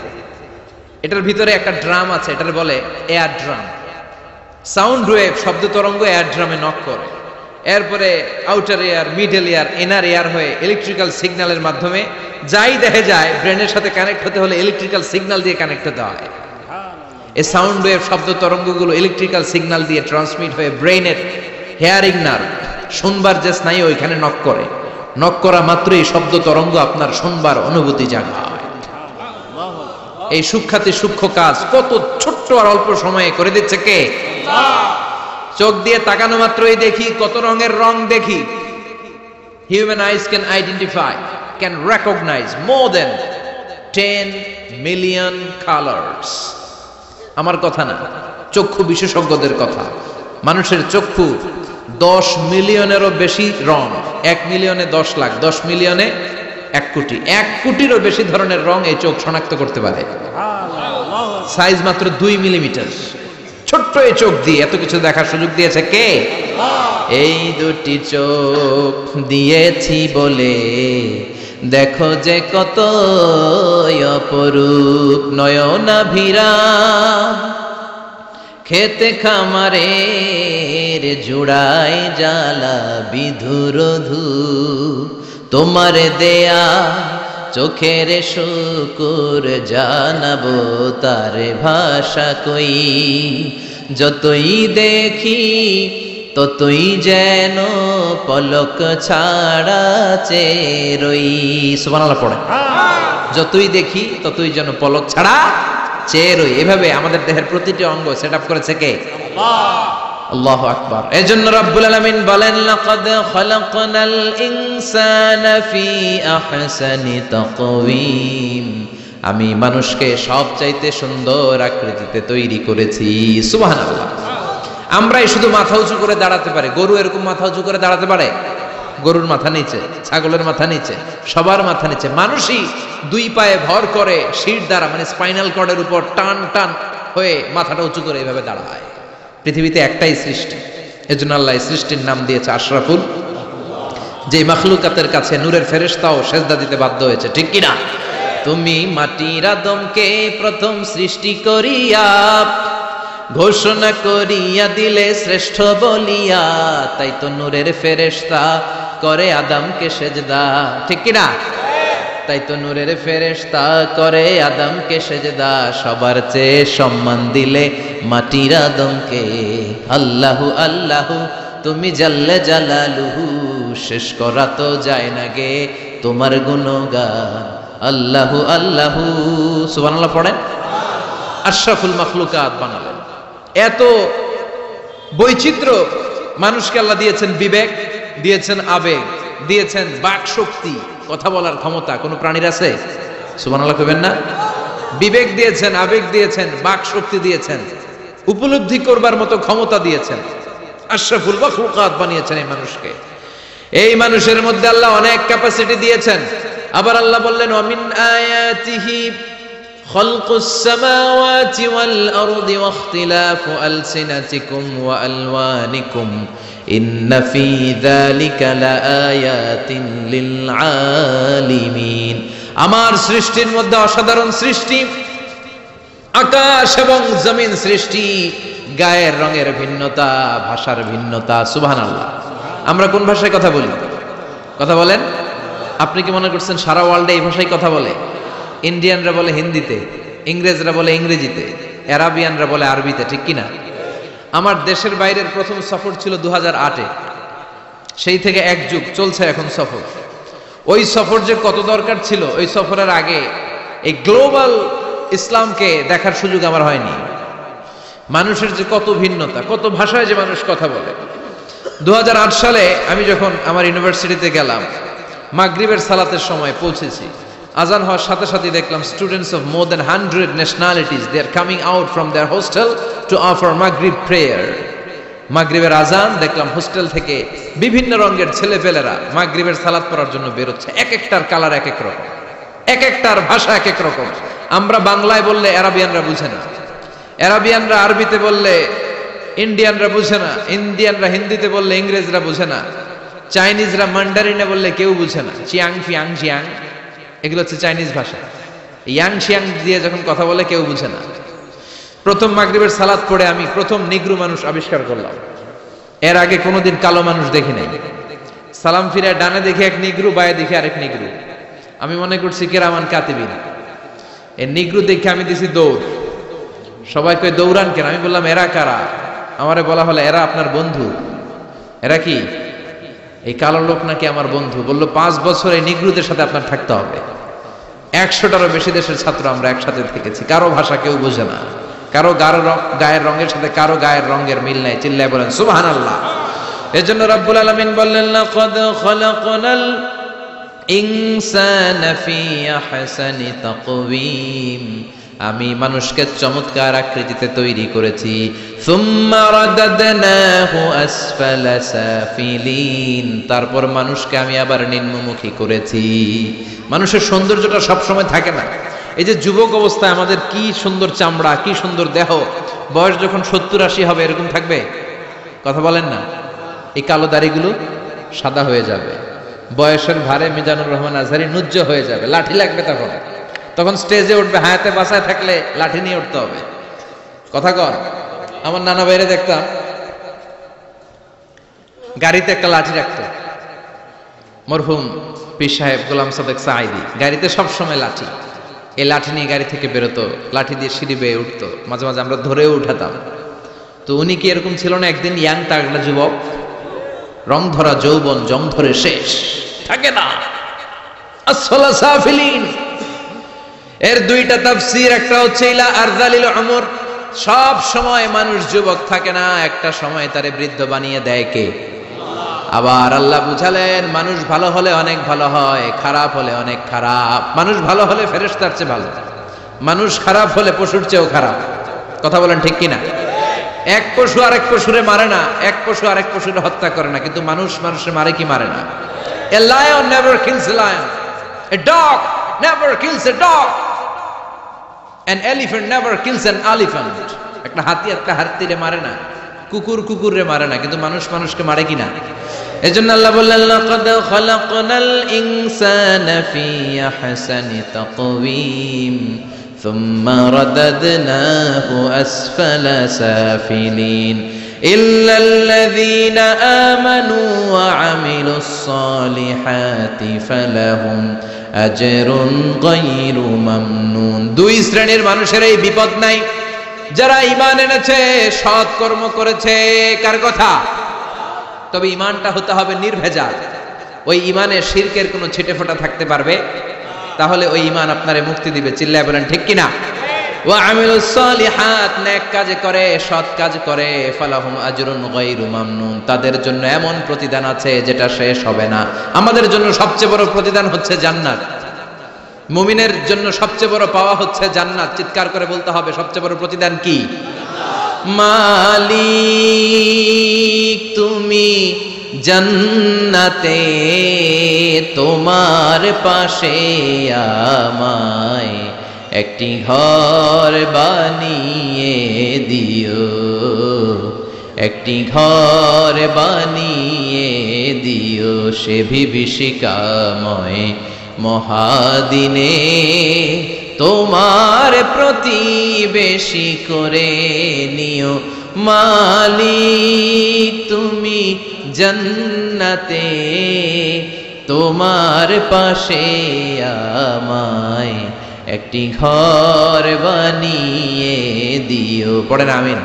এটার ভিতরে একটা ড্রাম আছে, এটার বলে এয়ার ড্রাম। সাউন্ড ওয়েভ, শব্দ তরঙ্গ এয়ার ড্রামে নক করে, এরপরে outer air, middle air, inner air হয়ে ইলেকট্রিক্যাল সিগন্যালের মাধ্যমে যাই দেখে যায়, ব্রেনের সাথে কানেক্ট হতে হলে ইলেকট্রিক্যাল সিগন্যাল দিয়ে কানেক্ট হতে হয়। এই সাউন্ড ওয়েভ, শব্দ তরঙ্গগুলো ইলেকট্রিক্যাল সিগন্যাল দিয়ে ট্রান্সমিট হয়ে ব্রেনের হেয়ারিং নার্ভ, শুনবার যে স্নায়ু, ওইখানে নক করে। নক করা মাত্রই শব্দ তরঙ্গ আপনার শুনবার অনুভূতি জাগায়। এই সূক্ষ্মাতি সূক্ষ্ম কাজ কত ছোট্ট আর অল্প সময়ে করে দিচ্ছে কে? চোখ দিয়ে তাকানো মাত্রই দেখি কত রঙের রং দেখি। Human eyes can identify, can recognize more than 10 million colors. আমার কথা না, চক্ষু বিশেষজ্ঞদের কথা। মানুষের চক্ষু 10 মিলিয়নেরও বেশি রং, 1 মিলিয়নে 10 লাখ, 10 মিলিয়নে 1 কোটি, 1 কোটিরও বেশি ধরনের রং এই চোখ শনাক্ত করতে পারে। সাইজ মাত্র 2 মিলিমিটার, ছোট্ট এই চোখ দিয়ে এত কিছু দেখার সুযোগ দিয়েছে কে? এই দুটি চোখ দিয়েছি বলে দেখো যে কত অপরূপ নয়নাভিরা, খেতে খামারের জুড়ায় জ্বালা বিধুরধু, তোমার দেয়া চোখের শুকুর জানাবো তার ভাষা কই, যতই দেখি ততই যেন পলক ছাড়া চেরই। সুবহানাল্লাহ পড়ে, যতই দেখি ততই যেন পলক ছাড়া চেরই। এভাবে আমাদের দেহের প্রতিটি অঙ্গ সেটআপ করেছে কে? আল্লাহু আকবার। এজন্য রব্বুল আলামিন বলেন, লাকাদ খালাকনাল ইনসানা ফি আহসানি তাকওয়িম, আমি মানুষকে সবচাইতে সুন্দর আকৃতিতে তৈরি করেছি। সুবহানাল্লাহ। আমরাই শুধু মাথা উঁচু করে দাঁড়াতে পারি, গরু এরকম মাথা উঁচু করে দাঁড়াতে পারে? গরুর মাথা নিচে, ছাগলের মাথা নিচে, সবার মাথা নিচে। মানুষই 2 পায়ে ভর করে শির দ্বারা, মানে স্পাইনাল কর্ডের উপর টান টান হয়ে মাথাটা উঁচু করে এইভাবে দাঁড়ায়। পৃথিবীতে একটাই সৃষ্টি, এজন্য আল্লাহ সৃষ্টির নাম দিয়েছে আশরাফুল, যে মাখলুকাতের কাছে নূরের ফেরেশতাও সেজদা দিতে বাধ্য হয়েছে, ঠিক কিনা? তুমি মাটির আদমকে প্রথম সৃষ্টি করিয়া ঘোষণা করিয়া দিলে শ্রেষ্ঠ বলিয়া, তাই তো নূরের ফেরেশতা করে আদমকে সেজদা, ঠিক কিনা? তাই তো নূরের ফেরেশতা করে আদমকে সেজদা, সবার চেয়ে সম্মান দিলে মাটির আদমকে। আল্লাহু আল্লাহু তুমি জাল্লে জালালুহু, শেষ করা তো যায় না গে তোমার গুণগান। আল্লাহু আল্লাহু, সুবহানাল্লাহ পড়েন। আশরাফুল মাখলুকাত বানালেন। এত বৈচিত্র্য মানুষকে আল্লাহ দিয়েছেন, বিবেক দিয়েছেন, আবেগ দিয়েছেন, বাক শক্তি, কথা বলার ক্ষমতা। কোন প্রাণীর আছে? সুবহানাল্লাহ কইবেন না? বিবেক দিয়েছেন, আবেগ দিয়েছেন, বাক শক্তি দিয়েছেন, উপলব্ধি করবার মতো ক্ষমতা দিয়েছেন। আশরাফুল মাখলুকাত বানিয়েছেন এই মানুষকে। এই মানুষের মধ্যে আল্লাহ অনেক ক্যাপাসিটি দিয়েছেন। আবার আল্লাহ বললেন, ওয়ামিন আয়াতিহি খালকুস সামাওয়াতি ওয়াল আরদি ওয়াখতিলাফু আলসিনাতিকুম ওয়া আলওয়ানিকুম ইন্না ফি যালিকা লাআয়াতিন লিল আলিমিন। আমার সৃষ্টির মধ্যে অসাধারণ সৃষ্টি, আকাশ এবং জমিন সৃষ্টি, গায়ের রঙের ভিন্নতা, ভাষার ভিন্নতা। সুবহানাল্লাহ। আমরা কোন ভাষায় কথা বলি? কথা বলেন? আপনি কি মনে করছেন সারা ওয়ার্ল্ডে এই ভাষায় কথা বলে? ইন্ডিয়ানরা বলে হিন্দিতে, ইংরেজরা বলে ইংরেজিতে, আরাবিয়ানরা বলে আরবিতে, ঠিক কিনা? আমার দেশের বাইরের প্রথম সফর ছিল 2008-এ। সেই থেকে এক যুগ চলছে এখন সফর। ওই সফর যে কত দরকার ছিল, ওই সফরের আগে এই গ্লোবাল ইসলামকে দেখার সুযোগ আমার হয়নি। মানুষের যে কত ভিন্নতা, কত ভাষায় যে মানুষ কথা বলে। 2008 সালে আমি যখন আমার ইউনিভার্সিটিতে গেলাম, মাগরিবের সালাতের সময় পৌঁছেছি। আজান হওয়ার সাথে সাথে দেখলাম students of more than 100 nationalities, they are coming out from their hostel to offer মাগরিব প্রেয়ার। মাগরিবের আজান দেখলাম হোস্টেল থেকে বিভিন্ন রঙের ছেলেপেলেরা মাগরিবের সালাত পড়ার জন্য বেরোচ্ছে। এক একটার কালার এক এক রকম, এক একটার ভাষা এক এক রকম। আমরা বাংলায় বললে আরাবিয়ানরা বুঝে না, আরাবিয়ানরা আরবিতে বললে ইন্ডিয়ানরা বুঝে না, ইন্ডিয়ানরা হিন্দিতে বললে ইংরেজরা বুঝে না, চাইনিজরা মান্ডারিনে বললে কেউ বুঝে না। চিয়াং ফিয়াং চিয়াং, এগুলো হচ্ছে চাইনিজ ভাষা। ইয়াং শিয়াং দিয়ে যখন কথা বলে কেউ বুঝে না। প্রথম মাগরিবের সালাত পড়ে আমি প্রথম নিগ্রু মানুষ আবিষ্কার করলাম। এর আগে কোনোদিন কালো মানুষ দেখি নাই। সালাম ফিরে ডানে দেখি এক নিগ্রু, বায়ে দেখি আরেক নিগ্রু। আমি মনে করছি কিরামান কাতিবিন। এই নিগ্রু দেখে আমি দিছি দৌড়। সবাই কই দৌড়ান কেন? আমি বললাম এরা কারা? আমারে বলা হলো এরা আপনার বন্ধু। এরা কি? এই কালো লোক নাকি আমার বন্ধু। বললো 5 বছর এই নিগ্রুদের সাথে আপনার থাকতে হবে। 100টারও বেশি দেশের ছাত্র আমরা একসাথে থেকেছি। কারো ভাষা কেউ বোঝে না, কারো গায়ের রঙের সাথে কারো গায়ের রঙের মিল নাই। চিল্লায় বলেন সুবহানাল্লাহ। এজন্য রব্বুল আলামিন বললেন লাকাদ খালাকনাল ইনসানা ফি আহসানি তাকওয়িম, আমি মানুষকে চমৎকার আকৃতিতে তৈরি করেছি। সুম্মা রাদাদনাহু আসফালা সাফিলিন, তারপর মানুষকে আমি আবার নিম্নমুখী করেছি। মানুষের সৌন্দর্যটা সব সময় থাকে না। এই যে যুবক অবস্থায় আমাদের কি সুন্দর চামড়া, কি সুন্দর দেহ, বয়স যখন 70-80 হবে এরকম থাকবে? কথা বলেন না। এই কালো দাড়িগুলো সাদা হয়ে যাবে, বয়সের ভারে মিজানুর রহমান আজহারি নুজ্জ হয়ে যাবে, লাঠি লাগবে তখন। তখন স্টেজে উঠবে, হায়াতে বাসায় থাকলে লাঠি নিয়ে উঠতে হবে। কথা কর। আমার নানা বাইরে দেখতাম গাড়িতে একটা লাঠি রাখতো, মরহুম পীর সাহেব গোলাম সাদেক সাঈদী, গাড়িতে সবসময় লাঠি। এই লাঠি নিয়ে গাড়ি থেকে বেরোতো, লাঠি দিয়ে সিঁড়ি বেয়ে উঠতো, মাঝে মাঝে আমরা ধরেও উঠাতাম। তো উনি কি এরকম ছিল না? একদিন ইয়াং তাগড়া যুবক, রং ধরা যৌবন, জং ধরে শেষ থাকে না। আসফালা সাফিলিন এর দুইটা তাফসীর, একটা হচ্ছে ইলা আরযালিল উমর, সব সময় মানুষ যুবক থাকে না, একটা সময় তারে বৃদ্ধ বানিয়ে দেয় কে? আবার আল্লাহ বুঝালেন মানুষ ভালো হলে অনেক ভালো হয়, খারাপ হলে অনেক খারাপ। মানুষ ভালো হলে ফেরেশতার চেয়ে ভালো, মানুষ খারাপ হলে পশুর চেয়েও খারাপ। কথা বলেন ঠিক কিনা? এক পশু আরেক পশুরে মারে না, এক পশু আরেক পশুরে হত্যা করে না, কিন্তু মানুষ মানুষের মারে কি মারে না? A lion never kills a lion, a dog never kills a dog, an elephant never kills an elephant. একটা হাতি একটা হাতিরে মারে না, কুকুর কুকুরে মারে না, কিন্তু মানুষ মানুষকে মারে কিনা? এজন্য আল্লাহ বললেন লাকাদ খালাকনাল ইনসানা ফি আহসানি তাকওয়িম সুম্মা রাদাদনাহু আসফালা সাফিলিন ইল্লাল্লাযীনা আমানু ওয়া আমিলুস সালিহাতি ফালাহুম আজরুন গায়রু মামনুন। দুই শ্রেণীর মানুষের এই বিপদ নাই, যারা ঈমান এনেছে, সৎ কর্ম করেছে। কার কথা? তবে ঈমানটা হতে হবে নির্ভেজাল। ওই ঈমানে শিরকের কোনো ছিটেফোঁটা থাকতে পারবে? তাহলে ওই ঈমান আপনারে মুক্তি দিবে। চিল্লায় বলেন ঠিক কিনা? ওয়া আমিলুস সালিহাত, নেক কাজ করে, সৎ কাজ করে, ফালাহুম আজরুন গায়রু মামনুন, তাদের জন্য এমন প্রতিদান আছে যেটা শেষ হবে না। আমাদের জন্য সবচেয়ে বড় প্রতিদান হচ্ছে জান্নাত। মুমিনের জন্য সবচেয়ে বড় পাওয়া হচ্ছে জান্নাত। চিৎকার করে বলতে হবে সবচেয়ে বড় প্রতিদান কি? মালিক তুমি জান্নাতে, তোমার পাশে আমায় একটি ঘর বানিয়ে দিও, একটি ঘর বানিয়ে দিও সে বিভীষিকাময় মহাদিনে, তোমার প্রতিবেশী করে নিও। মালিক তুমি জান্নাতে, তোমার পাশে আমায় একটি ঘর বানিয়ে দিও। পড়েন আমিন,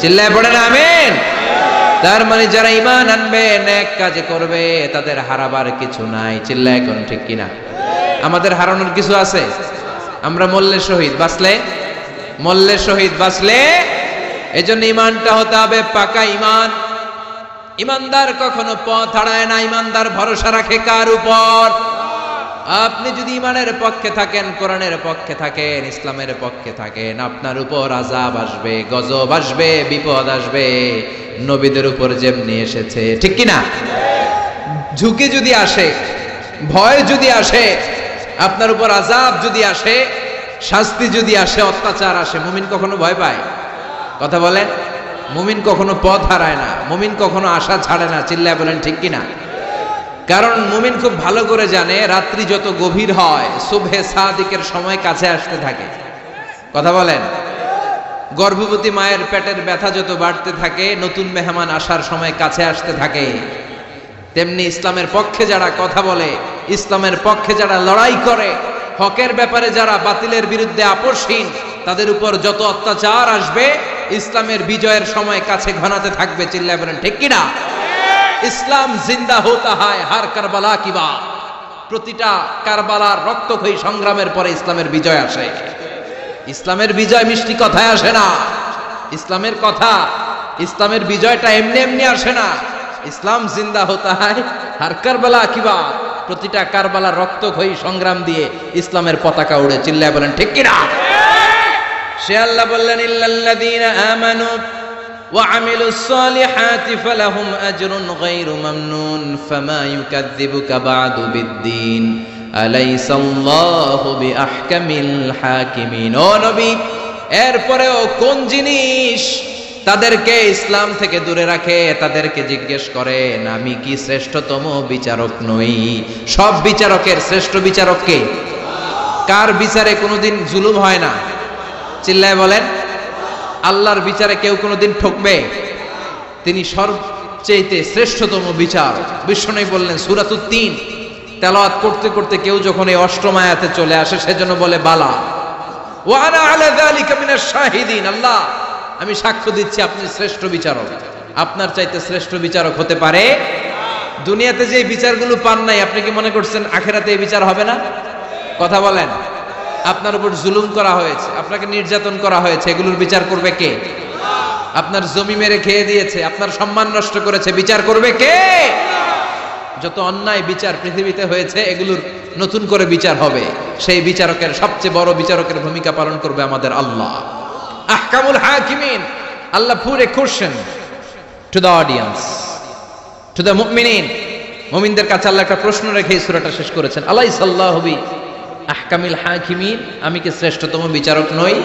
চিল্লায় পড়েন আমিন। তার মানে যারা ঈমান আনবে, নেক কাজ করবে, তাদের হারাবার কিছু নাই। চিল্লায় কোন ঠিক কিনা? আমাদের হারানোর কিছু আছে? আমরা মল্লে শহীদ বাঁচলে, মল্লে শহীদ বাঁচলে, এজন্য ঈমানটা হতে হবে পাকা ঈমান। ঈমানদার কখনো পথ হারায় না। ঈমানদার ভরসা রাখে কার উপর? আপনি যদি ঈমানের পক্ষে থাকেন, কোরআনের পক্ষে থাকেন, ইসলামের পক্ষে থাকেন, আপনার উপর আযাব আসবে, গজব আসবে, বিপদ আসবে, নবীদের উপর যেমনি এসেছে। ঠিক কিনা? ঝুঁকি যদি আসে, ভয় যদি আসে, আপনার উপর আযাব যদি আসে, শাস্তি যদি আসে, অত্যাচার আসে, মুমিন কখনো ভয় পায়? কথা বলেন। মুমিন কখনো পথ হারায় না, মুমিন কখনো আশা ছাড়ে না। চিল্লায় বলেন ঠিক কিনা? কারণ মুমিন খুব ভালো করে জানে রাত্রি যত গভীর হয়, সুবহে সাদিকের সময় কাছে আসতে থাকে। কথা বলেন। গর্ভবতী মায়ের পেটের ব্যথা যত বাড়তে থাকে, নতুন মেহমান আসার সময় কাছে আসতে থাকে। তেমনি ইসলামের পক্ষে যারা কথা বলে, ইসলামের পক্ষে যারা লড়াই করে, হকের ব্যাপারে যারা বাতিলের বিরুদ্ধে আপোষহীন, তাদের উপর যত অত্যাচার আসবে, ইসলামের বিজয়ের সময় কাছে ঘনাতে থাকবে। চিল্লায় বলেন ঠিক কিনা? ইসলাম জিন্দা হোতা হয় হার কারবালা কি বাত। প্রতিটা কারবালার রক্তক্ষয়ী সংগ্রামের পরে ইসলামের বিজয় আসে। ইসলামের বিজয় মিষ্টি কথায় আসে না। ইসলামের কথা, ইসলামের বিজয়টা এমনি এমনি আসে না। ইসলাম জিন্দা হতা হয় আর কারবালা কি বাত, প্রতিটা কারবালার রক্তক্ষয়ী সংগ্রাম দিয়ে ইসলামের পতাকা উড়ে। চিল্লায় বলেন ঠিক কিনা? সে আল্লাহ বললেন ইল্লাল্লাযীনা আমানু ওয়া আমিলুস সালিহাতি ফালাহুম আজরুন গায়রু মামনুন ফামা ইউকাযযিবুকা বা'দু বিদ্দীন আলাইসাল্লাহু বিআহকামিল হাকিমিন। ও নবী, এরপরেও কোন জিনিস তাদেরকে ইসলাম থেকে দূরে রাখে? তাদেরকে জিজ্ঞেস করেন আমি কি শ্রেষ্ঠতম বিচারক নই? সব বিচারকের শ্রেষ্ঠ বিচারক কে? কার বিচারে কোনোদিন জুলুম হয় না? চিল্লায় বলেন। আল্লাহর বিচারে কেউ কোনোদিন ঠকবে? তিনি সবচেয়ে শ্রেষ্ঠতম বিচার। বিশ্বনবী বললেন সূরাতুত তিন তেলাওয়াত করতে করতে কেউ যখন এই অষ্টম আয়াতে চলে আসে সেজন্য বলে বালা ওয়া আনা আলা যালিকা মিনাশ শাহিদিন, আল্লাহ আমি সাক্ষ্য দিচ্ছি আপনি শ্রেষ্ঠ বিচারক। আপনার চাইতে শ্রেষ্ঠ বিচারক হতে পারে? দুনিয়াতে যে বিচারগুলো পান নাই, আপনি কি মনে করছেন আখিরাতে এই বিচার হবে না? কথা বলেন। আপনার উপর জুলুম করা হয়েছে, আপনাকে নির্যাতন করা হয়েছে, এগুলোর বিচার করবে কে? আপনার জমি মেরে খেয়ে দিয়েছে, আপনার সম্মান নষ্ট করেছে, বিচার করবে কে? যত অন্যায় বিচার পৃথিবীতে হয়েছে এগুলোর নতুন করে বিচার হবে। সেই বিচারকের সবচেয়ে বড় বিচারকের ভূমিকা পালন করবে আমাদের আল্লাহ। আহকামুল হাকিমিন। Allah put a question to the audience, to the মুমিনিন। মুমিনদের কাছে আল্লাহ একটা প্রশ্ন রেখে সূরাটা শেষ করেছেন। আলাইসাল্লাহু বি আহকামিল হাকিমিন, আমি কি শ্রেষ্ঠতম বিচারক নই?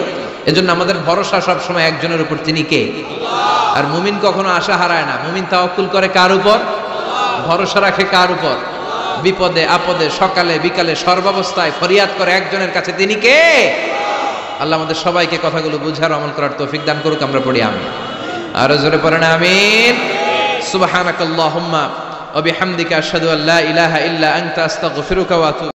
এজন্য আমাদের ভরসা সব সময় একজনের উপর, তিনি কে? আল্লাহ। আর মুমিন কখনো আশা হারায় না। মুমিন তাওয়াক্কুল করে কার উপর? ভরসা রাখে কার উপর? বিপদে আপদে সকালে বিকালে সর্বাবস্থায় ফরিয়াদ করে একজনের কাছে, তিনি কে? আল্লাহ আমাদের সবাইকে কথাগুলো বুঝার আমল করার তৌফিক দান করুক। আমরা পড়ি আমিন। আর জোরে পড়েন আমিন। সুবহানাকাল্লাহুম্মা ওয়া বিহামদিকা আশহাদু আল্লা ইলাহা ইল্লা আনতা আস্তাগফিরুকা ওয়া আতুবু